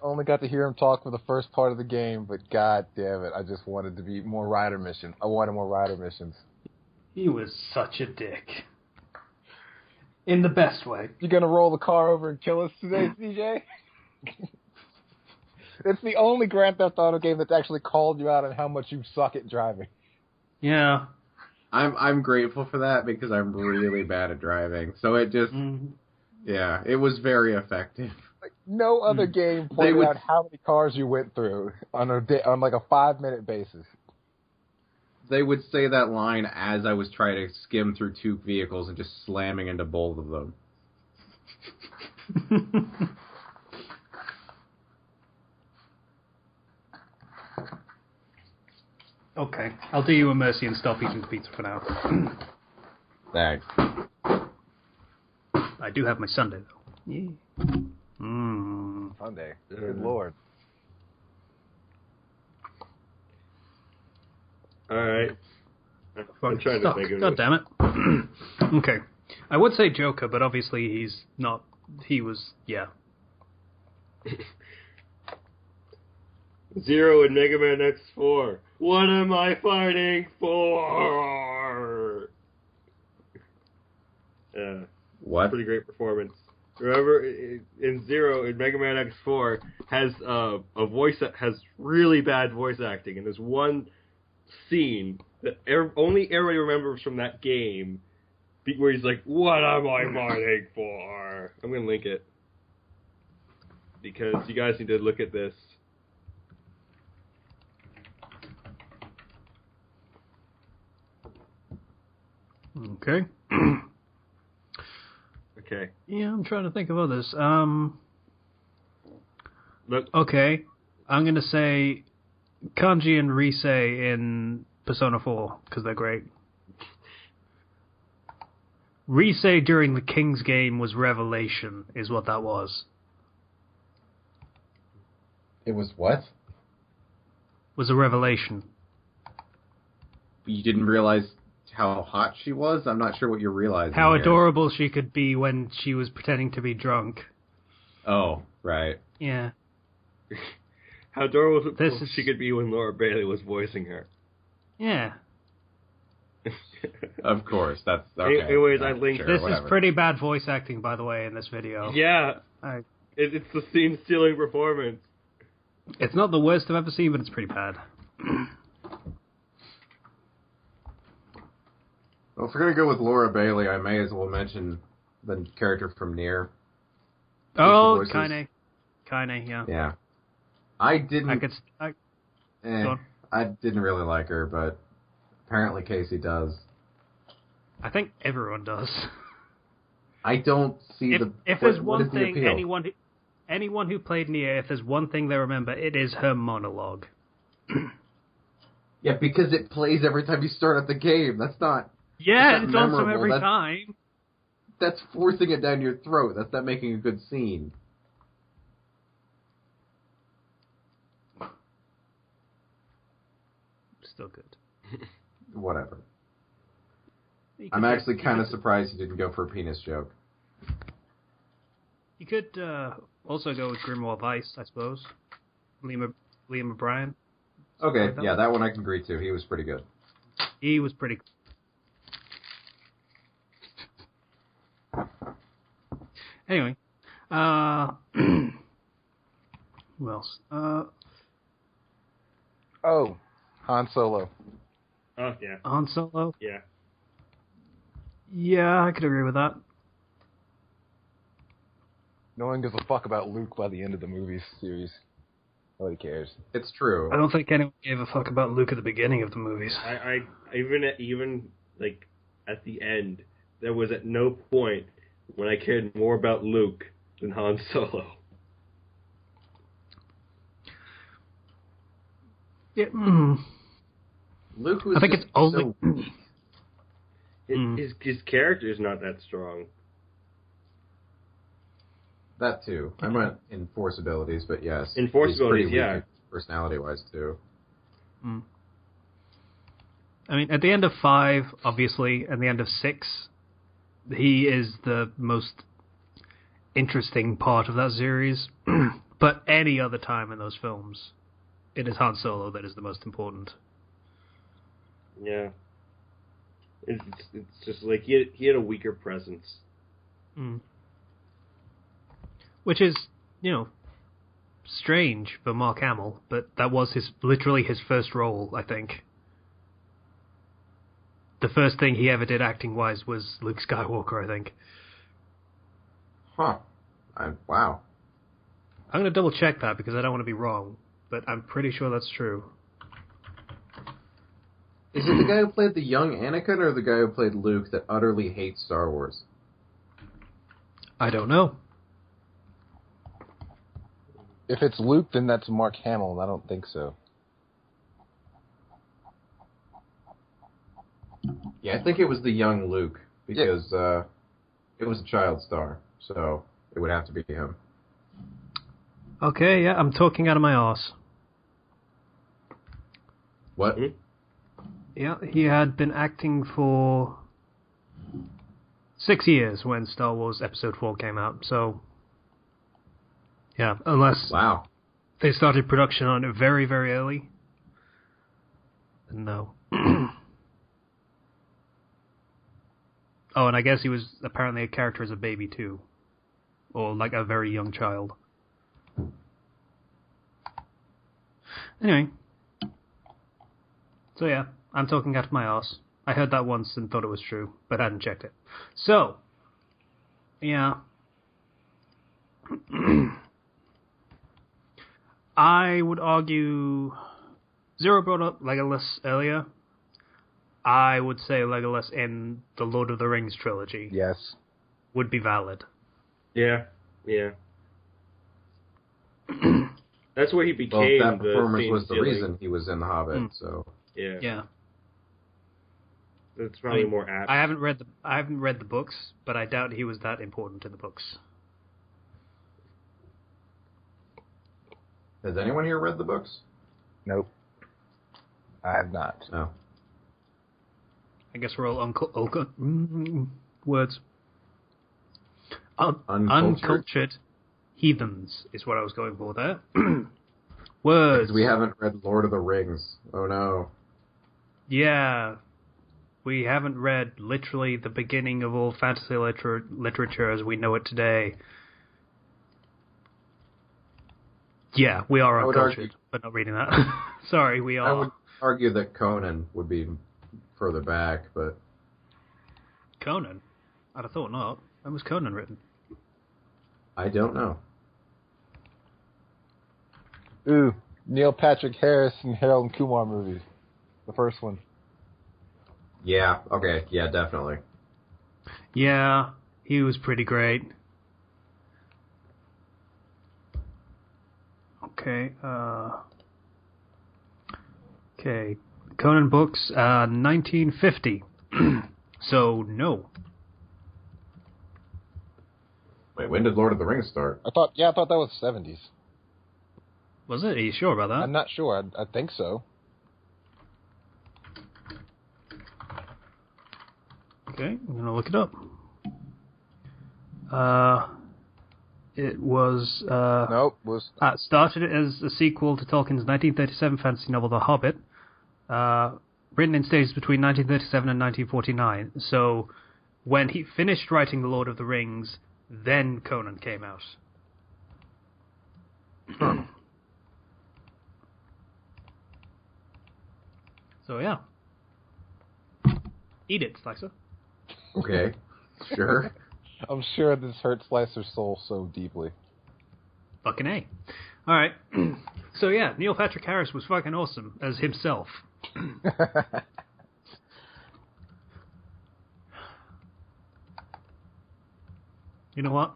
Only got to hear him talk for the first part of the game, but god damn it, I just wanted to be more Ryder missions. I wanted more Ryder missions. He was such a dick. In the best way. You gonna roll the car over and kill us today, CJ? It's the only Grand Theft Auto game that's actually called you out on how much you suck at driving. Yeah. I'm grateful for that because I'm really bad at driving. So it just, yeah, it was very effective. Like, no other game pointed out how many cars you went through on like a 5-minute basis. They would say that line as I was trying to skim through 2 vehicles and just slamming into both of them. Okay, I'll do you a mercy and stop eating the pizza for now. Thanks. I do have my Sunday, though. Yeah. Sunday. Good lord. Alright. I'm trying to think of God damn it. Okay. I would say Joker, but obviously he's not. He was, yeah. Zero in Mega Man X4. What am I fighting for? What? Pretty great performance. Remember, in Zero, in Mega Man X4, has a voice that has really bad voice acting, and there's one scene that only everybody remembers from that game, where he's like, "What am I fighting for?" I'm gonna link it because you guys need to look at this. Okay. Okay. Yeah, I'm trying to think of others. Look. Okay, I'm gonna say Kanji and Rise in Persona 4 because they're great. Rise during the King's game was revelation, is what that was. It was what? Was a revelation. You didn't realize how hot she was? I'm not sure what you're realizing. How here. adorable she could be when she was pretending to be drunk. Oh, right. Yeah. How adorable she could be when Laura Bailey was voicing her. Yeah. Of course, that's okay. Anyways, Yeah, I linked. sure, This whatever. is pretty bad voice acting, by the way, in this video. Yeah, it's the scene-stealing performance. It's not the worst I've ever seen, but it's pretty bad. Well, if we're gonna go with Laura Bailey, I may as well mention the character from Nier. Oh, Kaine, yeah. Yeah. I didn't. I didn't really like her, but apparently Casey does. I think everyone does. I don't see if there's one thing anyone who played Nier, if there's one thing they remember, it is her monologue. Yeah, because it plays every time you start up the game. That's not. Yeah, it's memorable. awesome every time. That's forcing it down your throat. That's not making a good scene. Still good. Whatever. I'm actually kind of surprised you didn't go for a penis joke. You could also go with Grimoire Weiss, I suppose. Liam O'Brien. Okay, yeah, that one I can agree to. He was pretty good. He was pretty. Anyway, who else? Han Solo. Oh, yeah. Han Solo? Yeah. Yeah, I could agree with that. No one gives a fuck about Luke by the end of the movie series. Nobody cares. It's true. I don't think anyone gave a fuck about Luke at the beginning of the movies. I even like at the end, there was at no point when I cared more about Luke than Han Solo. Yeah. Luke was. I think it's only. His character is not that strong. That too. I meant enforce abilities, but yes. Enforce he's pretty abilities, yeah. weak personality-wise too. I mean, at the end of 5, obviously, and the end of 6, he is the most interesting part of that series. But any other time in those films, it is Han Solo that is the most important. Yeah. It's just like he had a weaker presence. Which is, strange for Mark Hamill, but that was literally his first role, I think. The first thing he ever did acting-wise was Luke Skywalker, I think. Huh. Wow. I'm going to double-check that because I don't want to be wrong, but I'm pretty sure that's true. Is it the guy who played the young Anakin or the guy who played Luke that utterly hates Star Wars? I don't know. If it's Luke, then that's Mark Hamill, and I don't think so. Yeah, I think it was the young Luke, because it was a child star, so it would have to be him. Okay, yeah, I'm talking out of my arse. What? Yeah, he had been acting for 6 years when Star Wars Episode 4 came out, so... Yeah, unless they started production on it very, very early. No. Oh, and I guess he was apparently a character as a baby, too. Or, like, a very young child. Anyway. So, yeah, I'm talking out of my arse. I heard that once and thought it was true, but hadn't checked it. So, yeah. I would argue... Zero brought up Legolas earlier. I would say Legolas in the Lord of the Rings trilogy. Yes. Would be valid. Yeah. That's where he became that performance the was the reason he was in The Hobbit, so... Yeah. That's probably more apt. I haven't read the books, but I doubt he was that important in the books. Has anyone here read the books? Nope. I have not. No. I guess we're all words. Uncultured heathens is what I was going for there. Words. Because we haven't read Lord of the Rings. Oh no. Yeah. We haven't read literally the beginning of all fantasy literature as we know it today. Yeah, we are uncultured, but not reading that. Sorry, we are. I would argue that Conan would be further back, but... Conan? I'd have thought not. When was Conan written? I don't know. Ooh, Neil Patrick Harris and Harold and Kumar movies. The first one. Yeah, okay, yeah, definitely. Yeah, he was pretty great. Okay, Conan books, 1950. So, no. Wait, when did Lord of the Rings start? I thought that was 70s. Was it? Are you sure about that? I'm not sure. I think so. Okay, I'm going to look it up. It was... Nope. started as a sequel to Tolkien's 1937 fantasy novel The Hobbit, written in stages between 1937 and 1949. So, when he finished writing The Lord of the Rings, then Conan came out. So, yeah. Eat it, Slicer. Okay, sure. I'm sure this hurt Slicer's soul so deeply. Fucking A. Alright. So, yeah, Neil Patrick Harris was fucking awesome as himself. You know what?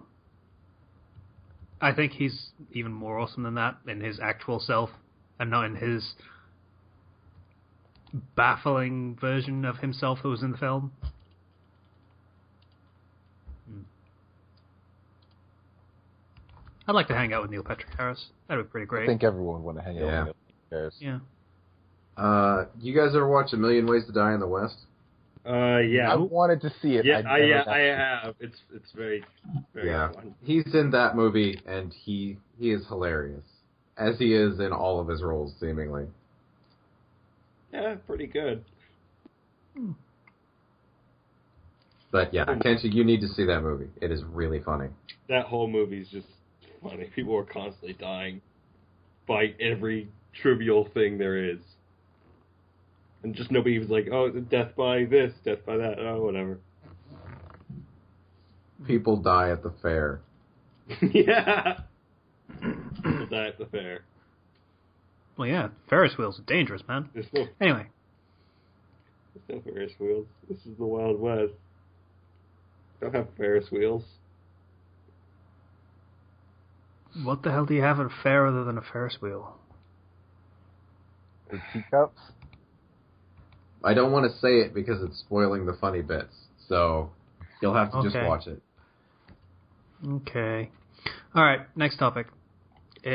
I think he's even more awesome than that in his actual self, and not in his baffling version of himself that was in the film. I'd like to hang out with Neil Patrick Harris. That'd be pretty great. I think everyone would want to hang out with Neil Patrick Harris. Yeah. You guys ever watch A Million Ways to Die in the West? Yeah. I wanted to see it. Yeah, I have. It's very, very fun. He's in that movie, and he is hilarious, as he is in all of his roles, seemingly. Yeah, pretty good. But yeah, Kenshi, you need to see that movie. It is really funny. That whole movie's just funny. People are constantly dying by every trivial thing there is. And just nobody was like, oh, death by this, death by that, oh, whatever. People die at the fair. Yeah! People die at the fair. Well, yeah, Ferris wheels are dangerous, man. Anyway. There's no Ferris wheels. This is the Wild West. Don't have Ferris wheels. What the hell do you have at a fair other than a Ferris wheel? The teacups? I don't want to say it because it's spoiling the funny bits, so you'll have to just watch it. Okay. Alright, next topic. Did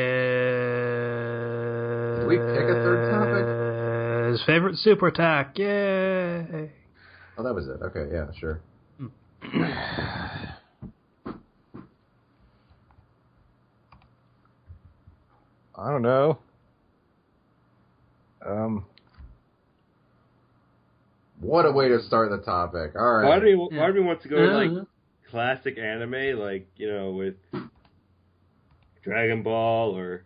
we pick a third topic? His favorite super attack, yay! Oh, that was it. Okay, yeah, sure. I don't know. What a way to start the topic. All right. Why do we want to go to, like, classic anime, like, you know, with Dragon Ball or...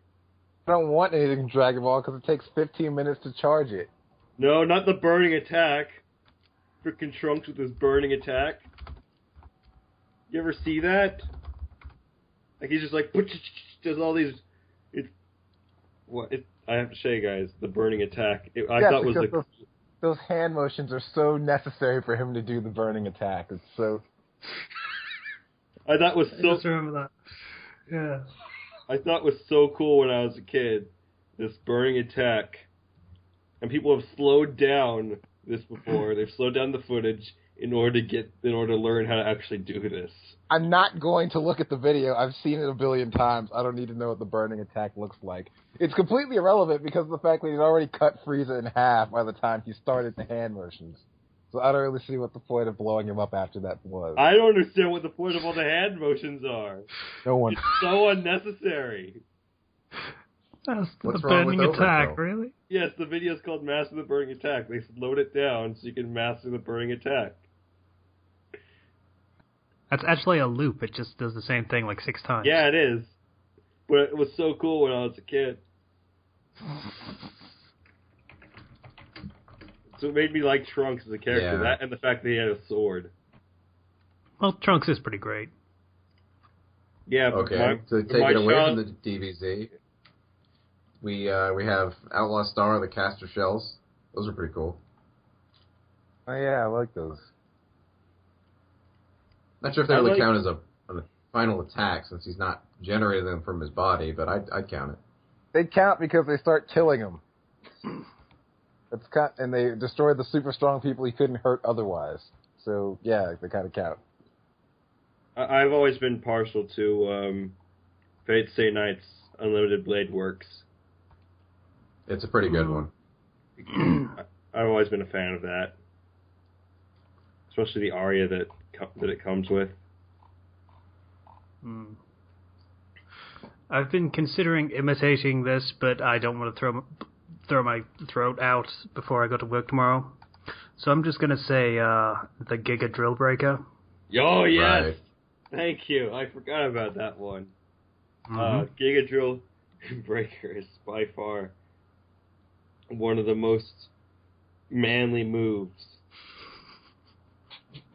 I don't want anything from Dragon Ball because it takes 15 minutes to charge it. No, not the burning attack. Frickin' Trunks with his burning attack. You ever see that? Like, he's just like, does all these... I have to show you guys, the burning attack. I thought was like... Those hand motions are so necessary for him to do the burning attack. It's so... I thought was so... I just remember that. Yeah. I thought was so cool when I was a kid, this burning attack. And people have slowed down this before. They've slowed down the footage in order to learn how to actually do this. I'm not going to look at the video. I've seen it a billion times. I don't need to know what the burning attack looks like. It's completely irrelevant because of the fact that he'd already cut Frieza in half by the time he started the hand motions. So I don't really see what the point of blowing him up after that was. I don't understand what the point of all the hand motions are. No one. It's so unnecessary. That's What's the wrong with burning attack, Overkill? really? Yes, the video is called Master the Burning Attack. They slowed it down so you can master the burning attack. That's actually a loop. It just does the same thing like 6 times. Yeah, it is. But it was so cool when I was a kid. So it made me like Trunks as a character. Yeah. That and the fact that he had a sword. Well, Trunks is pretty great. Yeah, but Okay, to take it away from the DBZ, we have Outlaw Star, the caster shells. Those are pretty cool. Oh yeah, I like those. Not sure if they really count as a final attack since he's not generating them from his body, but I'd count it. They count because they start killing him. And they destroy the super strong people he couldn't hurt otherwise. So yeah, they kind of count. I've always been partial to Fate Stay Night's Unlimited Blade Works. It's a pretty good one. I've always been a fan of that. Especially the aria that it comes with. I've been considering imitating this, but I don't want to throw my throat out before I go to work tomorrow. So I'm just going to say the Giga Drill Breaker. Oh, yes! Right. Thank you. I forgot about that one. Giga Drill Breaker is by far one of the most manly moves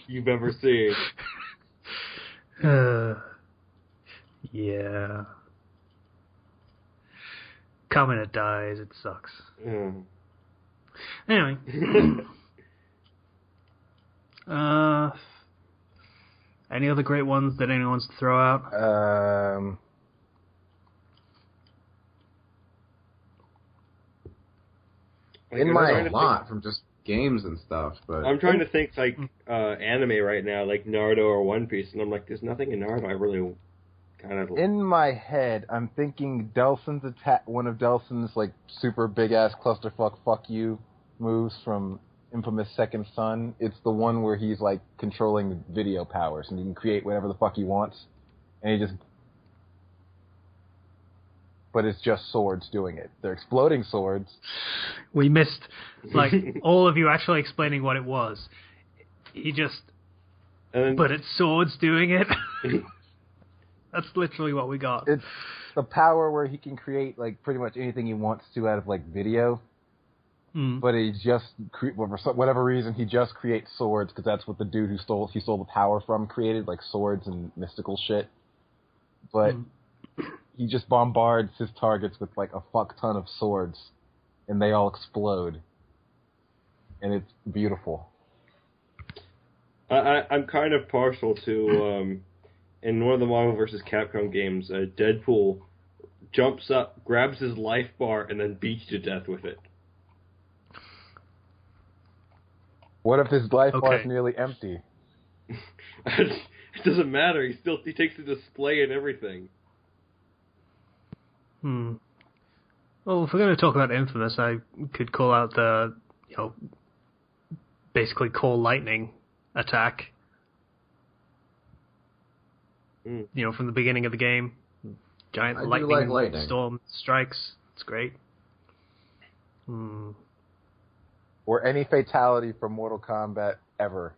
you've ever seen. Yeah. Kamina dies. It sucks. Anyway. Any other great ones that anyone wants to throw out? In my a lot from just games and stuff, but I'm trying to think like anime right now, like Naruto or One Piece, and I'm like, there's nothing in Naruto I really kind of. In my head, I'm thinking Delsin's attack, one of Delsin's like super big ass clusterfuck fuck you moves from infamous Second Son. It's the one where he's like controlling video powers and he can create whatever the fuck he wants, and he just. But it's just swords doing it. They're exploding swords. We missed, like, all of you actually explaining what it was. He just... but it's swords doing it. That's literally what we got. It's the power where he can create, like, pretty much anything he wants to out of, like, video. But he just, for whatever reason, he just creates swords, because that's what the dude he stole the power from created, like swords and mystical shit. But... he just bombards his targets with like a fuck ton of swords, and they all explode, and it's beautiful. I'm kind of partial to in one of the Marvel vs. Capcom games, Deadpool jumps up, grabs his life bar, and then beats you to death with it. What if his life bar is nearly empty? It doesn't matter. He takes the display and everything. Well, if we're going to talk about Infamous, I could call out the, basically call lightning attack. From the beginning of the game. Giant lightning storm strikes. It's great. Or any fatality from Mortal Kombat ever.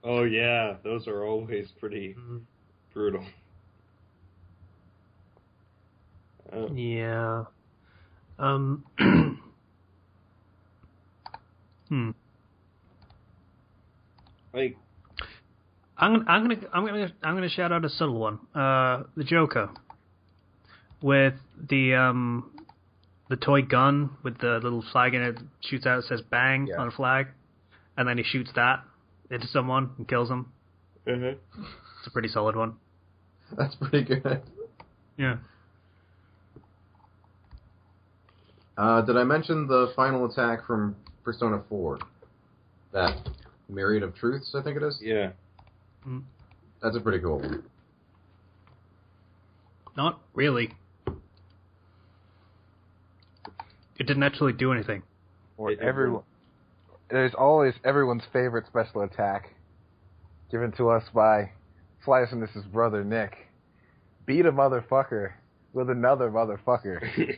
Oh yeah, those are always pretty brutal. Yeah. Like, I'm gonna shout out a subtle one. The Joker with the toy gun with the little flag in it, shoots out, it says "bang" on a flag, and then he shoots that into someone and kills them. It's a pretty solid one. That's pretty good. Yeah. Did I mention the final attack from Persona 4? That Myriad of Truths, I think it is? Yeah. That's a pretty cool one. Not really. It didn't actually do anything. Or there's always everyone's favorite special attack, given to us by Sliceness's brother Nick. Beat a motherfucker with another motherfucker.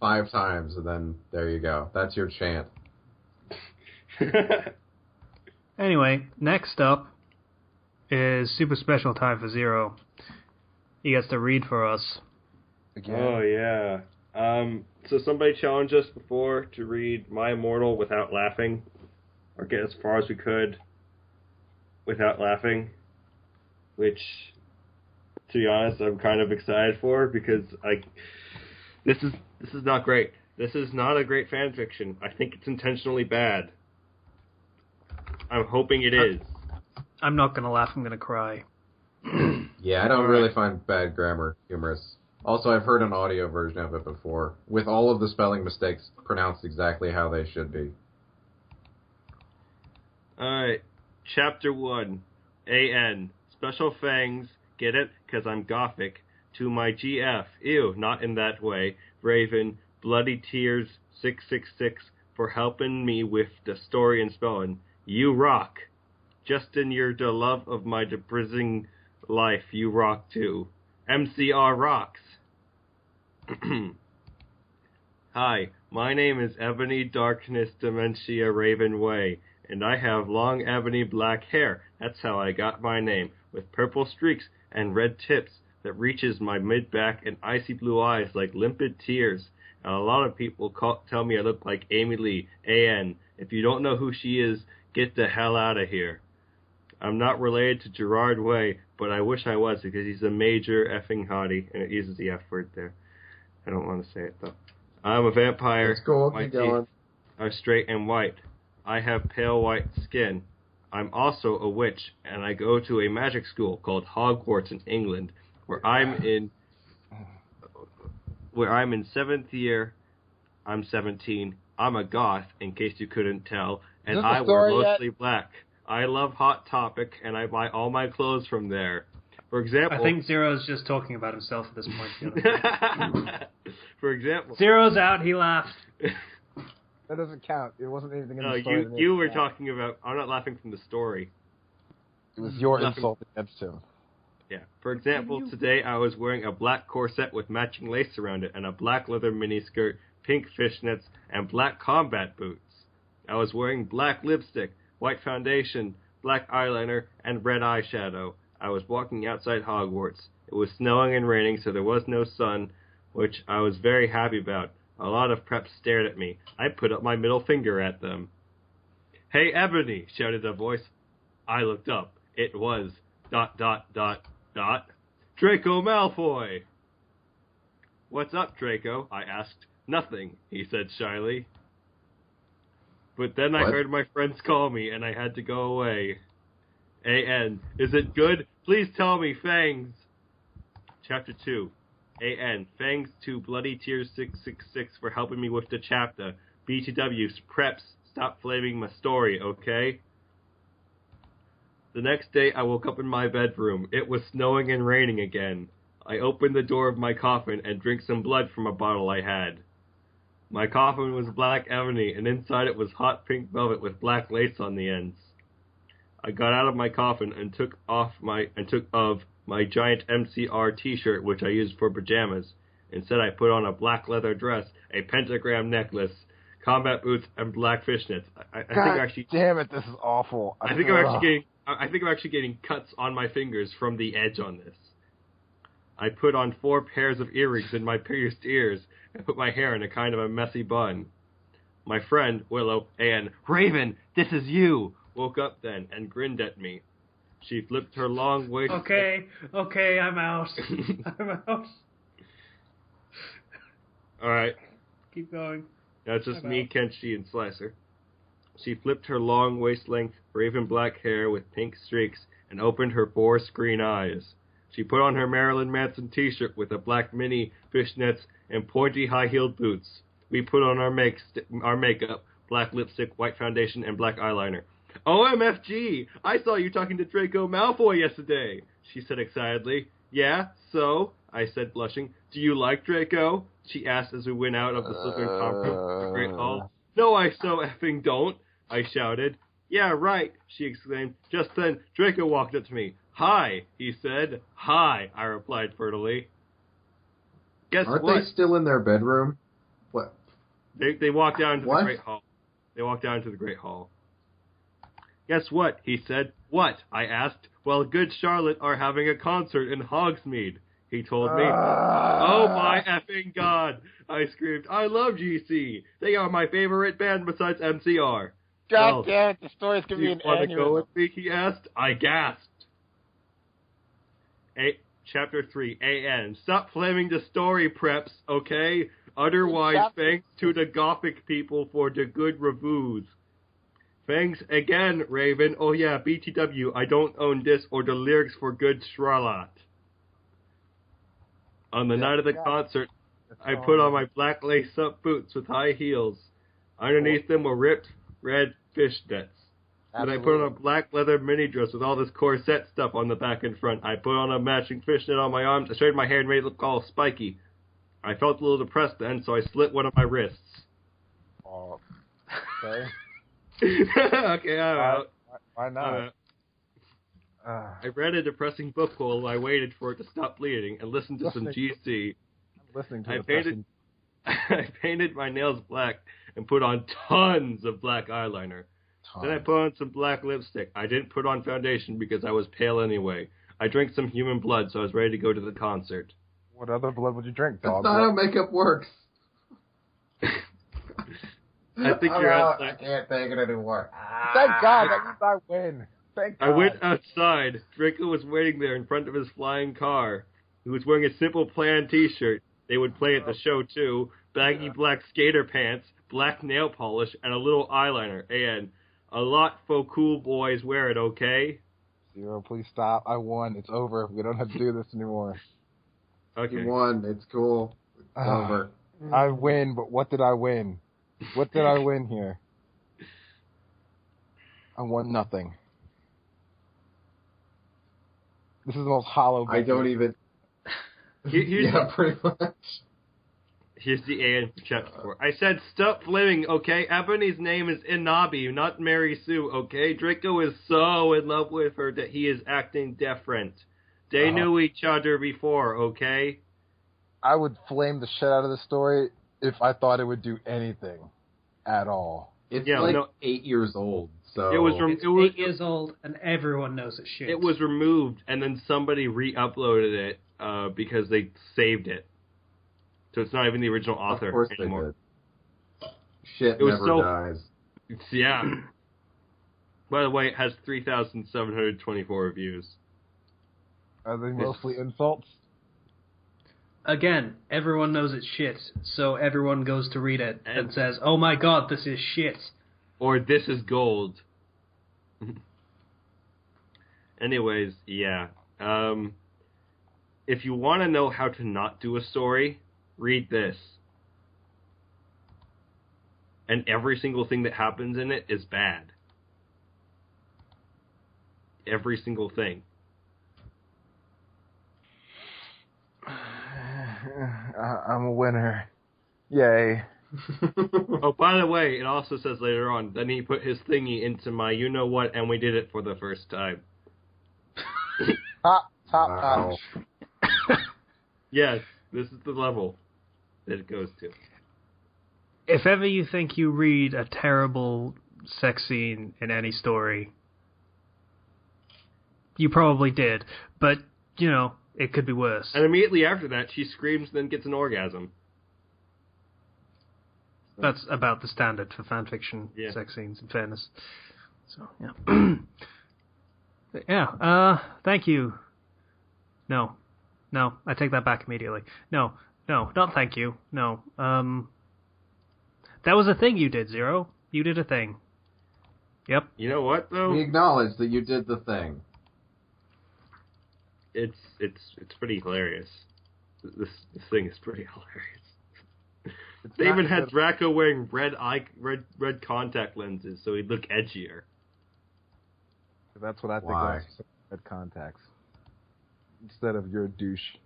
like 5 times, and then there you go. That's your chant. Anyway, next up is super special time for Zero. He gets to read for us. Again. Oh, yeah. So somebody challenged us before to read My Immortal without laughing, or get as far as we could without laughing, which to be honest, I'm kind of excited for, because this is not great. This is not a great fan fiction. I think it's intentionally bad. I'm hoping it is. I'm not gonna laugh. I'm gonna cry. Yeah, I don't really find bad grammar humorous. Also, I've heard an audio version of it before, with all of the spelling mistakes pronounced exactly how they should be. Alright, Chapter 1, A.N. Special thanks, get it? 'Cause I'm gothic, to my GF, ew, not in that way, Raven, Bloody Tears 666, for helping me with the story and spelling. You rock. Justin, you're the love of my depressing life, you rock too. MCR rocks. Hi, my name is Ebony Darkness Dementia Raven Way, and I have long ebony black hair. That's how I got my name, with purple streaks and red tips that reaches my mid-back and icy blue eyes like limpid tears. And a lot of people tell me I look like Amy Lee, A.N. If you don't know who she is, get the hell out of here. I'm not related to Gerard Way, but I wish I was, because he's a major effing hottie, and it uses the F word there. I don't want to say it, though. I'm a vampire. It's cool, My keep going. teeth are straight and white. I have pale white skin. I'm also a witch, and I go to a magic school called Hogwarts in England, where I'm in 7th year. I'm 17. I'm a goth, in case you couldn't tell, and I wear mostly black. I love Hot Topic, and I buy all my clothes from there. For example... I think Zero's just talking about himself at this point. For example... Zero's out, he laughed. That doesn't count. It wasn't anything in No, the story. you were talking about... I'm not laughing from the story. It was your insult against him. Yeah. For example, today I was wearing a black corset with matching lace around it, and a black leather miniskirt, pink fishnets, and black combat boots. I was wearing black lipstick, white foundation, black eyeliner, and red eyeshadow. I was walking outside Hogwarts. It was snowing and raining, so there was no sun, which I was very happy about. A lot of preps stared at me. I put up my middle finger at them. Hey, Ebony, shouted a voice. I looked up. It was... ... Draco Malfoy! What's up, Draco? I asked. Nothing, he said shyly. But then I heard my friends call me, and I had to go away. A.N. Is it good? Please tell me, Fangs! Chapter 2. A.N. Fangs to Bloody Tears 666 for helping me with the chapter. BTW, preps, stop flaming my story, okay? The next day, I woke up in my bedroom. It was snowing and raining again. I opened the door of my coffin and drank some blood from a bottle I had. My coffin was black ebony, and inside it was hot pink velvet with black lace on the ends. I got out of my coffin and took off my giant MCR t-shirt, which I used for pajamas. Instead, I put on a black leather dress, a pentagram necklace, combat boots, and black fishnets. I think actually... damn it, this is awful. I think I'm actually getting cuts on my fingers from the edge on this. I put on 4 pairs of earrings in my pierced ears and put my hair in a kind of a messy bun. My friend, Willow, and Raven, this is you, woke up then and grinned at me. She flipped her long waist... Okay, I'm out. I'm out. Alright. Keep going. Now it's just me, Kenshi, and Slicer. She flipped her long waist-length, raven black hair with pink streaks and opened her 4 screen eyes. She put on her Marilyn Manson t-shirt with a black mini, fishnets, and pointy high-heeled boots. We put on our makeup, black lipstick, white foundation, and black eyeliner. OMFG! I saw you talking to Draco Malfoy yesterday, she said excitedly. Yeah, so? I said, blushing. Do you like Draco? She asked as we went out of the Slytherin conference to the Great Hall. No, I so effing don't, I shouted. Yeah, right, she exclaimed. Just then, Draco walked up to me. Hi, he said. Hi, I replied fertily. Guess Aren't what? they still in their bedroom? What? They walked down to What? the Great Hall. They walked down to the Great Hall. Guess what? He said. What? I asked. Well, Good Charlotte are having a concert in Hogsmeade, he told me. Oh my effing god! I screamed. I love GC. They are my favorite band besides MCR. God damn it, the story's gonna be an Do you want to go aneurysm. with me? He asked. I gasped. Chapter 3, AN. Stop flaming the story preps, okay? Otherwise, thanks to the Gothic people for the good reviews. Thanks again, Raven. Oh yeah, BTW, I don't own this or the lyrics for Good Charlotte. On the night of the concert, I put on my black lace-up boots with high heels. Underneath them were ripped red fishnets. Then I put on a black leather mini dress with all this corset stuff on the back and front. I put on a matching fishnet on my arms. I straightened my hair and made it look all spiky. I felt a little depressed then, so I slit one of my wrists. Oh, okay. Okay, I'm out. Why not? I read a depressing book while I waited for it to stop bleeding and listened to some GC. I'm listening to I painted my nails black and put on tons of black eyeliner. Then I put on some black lipstick. I didn't put on foundation because I was pale anyway. I drank some human blood, so I was ready to go to the concert. What other blood would you drink, dog? That's not how makeup works. I think you're outside. I can't take it anymore. Thank God, that means I win. Thank God. I went outside. Draco was waiting there in front of his flying car. He was wearing a Simple Plan t-shirt. They would play at the show, too. Baggy black skater pants, black nail polish, and a little eyeliner. And a lot for cool boys wear it, okay? Zero, please stop. I won. It's over. We don't have to do this anymore. Okay. You won. It's cool. It's over. I win, but what did I win? What did I win here? I won nothing. This is the most hollow. I don't even. Yeah, pretty much. Here's the AN for chapter 4. I said stop flaming, okay? Ebony's name is Inabi, not Mary Sue, okay? Draco is so in love with her that he is acting different. They knew each other before, okay? I would flame the shit out of the story if I thought it would do anything at all. It's 8 years old, so... It was 8 years old, and everyone knows it's shit. It was removed, and then somebody re-uploaded it because they saved it. So it's not even the original author anymore. They did. Shit never dies. Yeah. By the way, it has 3,724 reviews. Are they mostly insults? Again, everyone knows it's shit, so everyone goes to read it and says, oh my god, this is shit. Or this is gold. Anyways, yeah. If you want to know how to not do a story, read this. And every single thing that happens in it is bad. Every single thing. I'm a winner. Yay. Oh, by the way, it also says later on, then he put his thingy into my you-know-what, and we did it for the first time. Top. Yes, this is the level that it goes to. If ever you think you read a terrible sex scene in any story, you probably did. But, you know, it could be worse. And immediately after that, she screams and then gets an orgasm. That's about the standard for fanfiction sex scenes, in fairness. So, yeah. Thank you. No, I take that back immediately. No, not thank you. No. That was a thing you did, Zero. You did a thing. Yep. You know what, though? We acknowledge that you did the thing. It's pretty hilarious. This thing is pretty hilarious. They even had Draco wearing red contact lenses, so he'd look edgier. That's what I think of red contacts. Instead of you're a douche.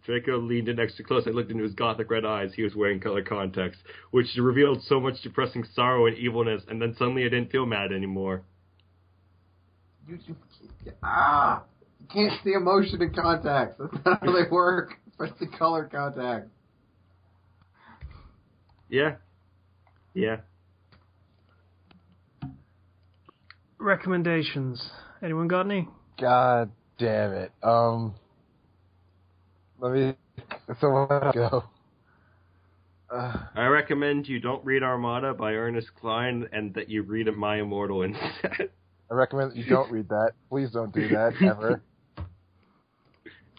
Draco leaned in extra close. I looked into his gothic red eyes. He was wearing color contacts, which revealed so much depressing sorrow and evilness, and then suddenly I didn't feel mad anymore. You can't see emotion in contacts. That's not how they work, especially color contacts. Yeah. Recommendations. Anyone got any? God damn it. So where do I go? I recommend you don't read Armada by Ernest Cline and that you read My Immortal instead. I recommend that you don't read that. Please don't do that, ever.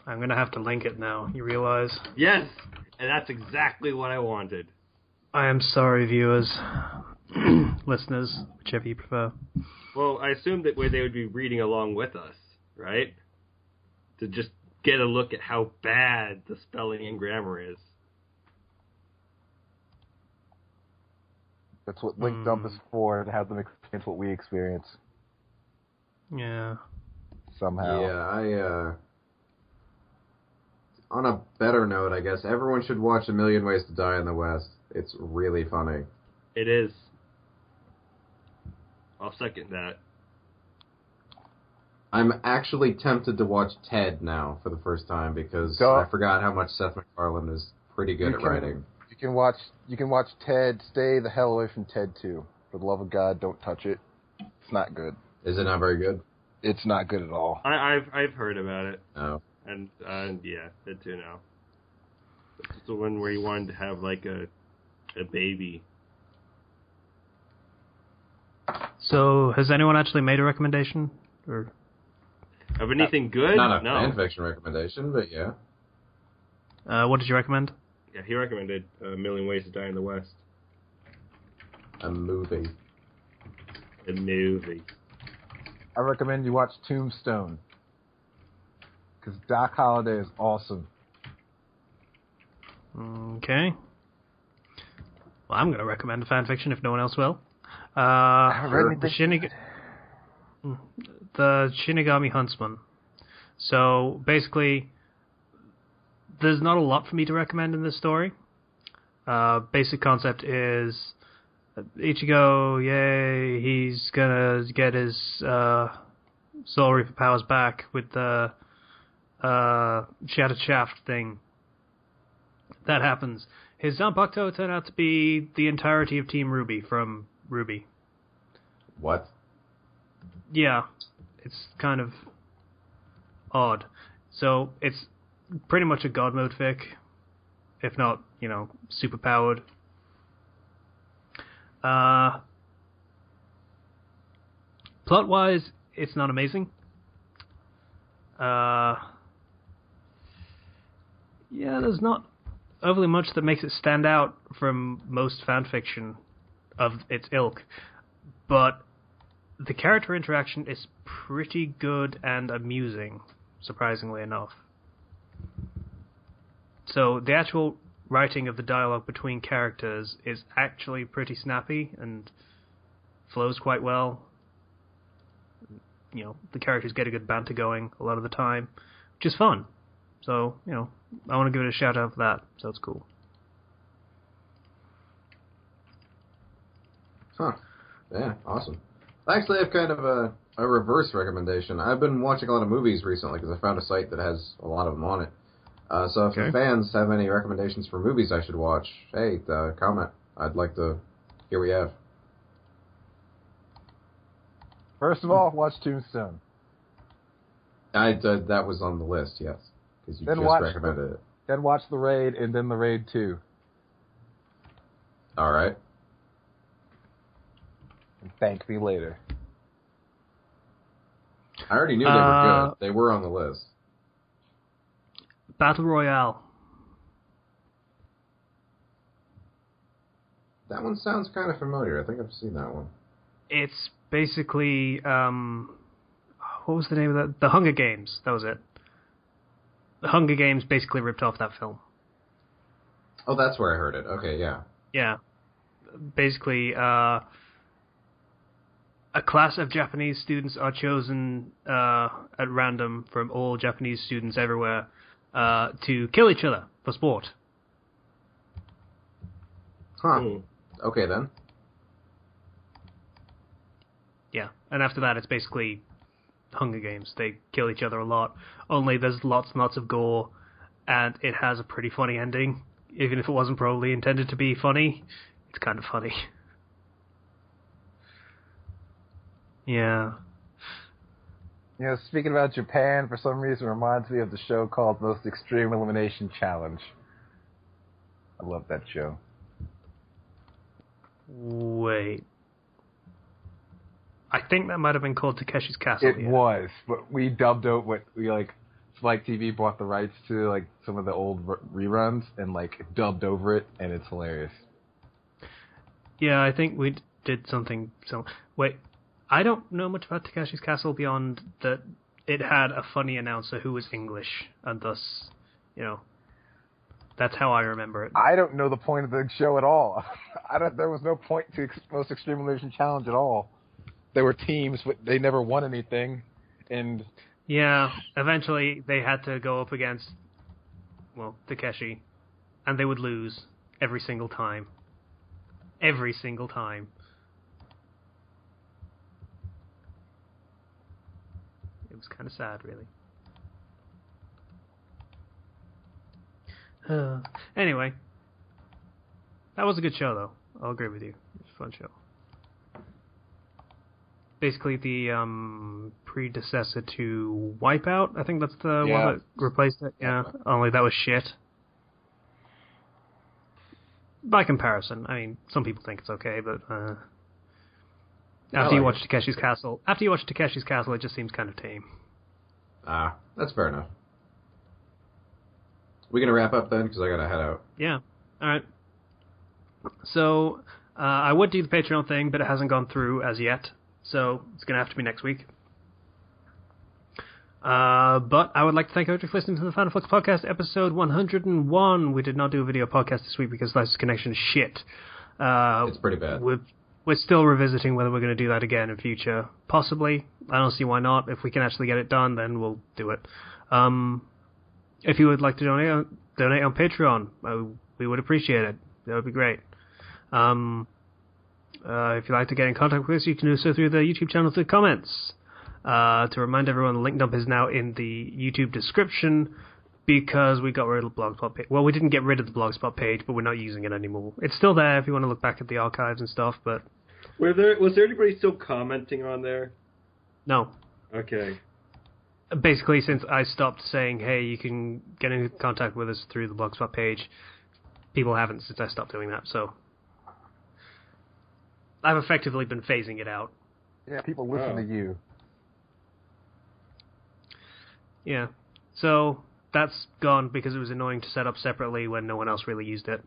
I'm going to have to link it now, you realize? Yes, and that's exactly what I wanted. I am sorry, viewers. Listeners, whichever you prefer. Well, I assumed that they would be reading along with us, right? To just get a look at how bad the spelling and grammar is. That's what Link Dump is for, to have them experience what we experience. Yeah. Somehow. Yeah, on a better note, I guess, everyone should watch A Million Ways to Die in the West. It's really funny. It is. I'll second that. I'm actually tempted to watch Ted now for the first time because I forgot how much Seth MacFarlane is pretty good at writing. You can watch Ted. Stay the hell away from Ted 2. For the love of God, don't touch it. It's not good. Is it not very good? It's not good at all. I've heard about it. Oh. And yeah, it too now. It's the one where he wanted to have like a baby. So, has anyone actually made a recommendation? Or Of anything good? Not a no. fanfiction recommendation, but yeah. what did you recommend? Yeah, he recommended A Million Ways to Die in the West. A movie. A movie. I recommend you watch Tombstone. Because Doc Holliday is awesome. Okay. Well, I'm going to recommend a fanfiction if no one else will. The Shinigami Huntsman. So, basically, there's not a lot for me to recommend in this story. Basic concept is Ichigo, yay, he's gonna get his Soul Reaper powers back with the Shattered Shaft thing. That happens. His Zanpakuto turned out to be the entirety of Team Ruby from Ruby. What? Yeah, it's kind of odd. So it's pretty much a God mode fic, if not, super powered. Plot-wise, it's not amazing. There's not overly much that makes it stand out from most fanfiction of its ilk, but the character interaction is pretty good and amusing, surprisingly enough. So the actual writing of the dialogue between characters is actually pretty snappy and flows quite well. The characters get a good banter going a lot of the time, which is fun. So, I want to give it a shout out for that, so it's cool. Huh. Yeah, awesome. Actually, I have kind of a reverse recommendation. I've been watching a lot of movies recently because I found a site that has a lot of them on it. So if the fans have any recommendations for movies I should watch, hey, comment. I'd like to hear what you have. First of all, watch Tombstone. That was on the list, yes. Because you just recommended it. Then watch The Raid, and then The Raid 2. All right. And thank me later. I already knew they were good. They were on the list. Battle Royale. That one sounds kind of familiar. I think I've seen that one. It's basically, what was the name of that? The Hunger Games. That was it. The Hunger Games basically ripped off that film. Oh, that's where I heard it. Okay, yeah. Yeah. Basically, a class of Japanese students are chosen at random from all Japanese students everywhere to kill each other for sport. Huh. Okay, then. Yeah, and after that, it's basically Hunger Games. They kill each other a lot, only there's lots and lots of gore, and it has a pretty funny ending. Even if it wasn't probably intended to be funny, it's kind of funny. Yeah. Speaking about Japan, for some reason, reminds me of the show called Most Extreme Elimination Challenge. I love that show. Wait. I think that might have been called Takeshi's Castle. It was, but we dubbed out what we Spike TV bought the rights to like some of the old reruns and like dubbed over it, and it's hilarious. Yeah, I think we did something. So wait, I don't know much about Takeshi's Castle beyond that it had a funny announcer who was English, and thus, that's how I remember it. I don't know the point of the show at all. There was no point to Most Extreme Elimination Challenge at all. There were teams, but they never won anything, and yeah, eventually they had to go up against, Takeshi, and they would lose every single time. Every single time. It was kind of sad, really. Anyway, that was a good show, though. I'll agree with you. It was a fun show. Basically, the predecessor to Wipeout. I think that's the one that replaced it. Yeah, only that was shit. By comparison, I mean, some people think it's okay, but after you watch Takeshi's Castle, it just seems kind of tame. That's fair enough. We gonna wrap up then, because I gotta head out. Yeah. All right. So I would do the Patreon thing, but it hasn't gone through as yet, so it's gonna have to be next week. But I would like to thank everybody for listening to the Fandom Flux Podcast, episode 101. We did not do a video podcast this week because License Connection is shit. It's pretty bad. We're still revisiting whether we're going to do that again in future. Possibly. I don't see why not. If we can actually get it done, then we'll do it. If you would like to donate on Patreon, we would appreciate it. That would be great. If you'd like to get in contact with us, you can do so through the YouTube channel through comments. To remind everyone, the link dump is now in the YouTube description because we got rid of the Blogspot page. Well, we didn't get rid of the Blogspot page, but we're not using it anymore. It's still there if you want to look back at the archives and stuff, but... Was there anybody still commenting on there? No. Okay. Basically, since I stopped saying, hey, you can get in contact with us through the Blogspot page, people haven't since I stopped doing that, so... I've effectively been phasing it out. Yeah, people listen to you. Yeah, so that's gone because it was annoying to set up separately when no one else really used it.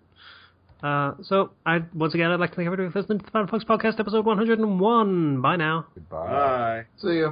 So, I'd like to thank everybody for listening to the Fandom Flux Podcast, episode 101. Bye now. Goodbye. Bye. See ya.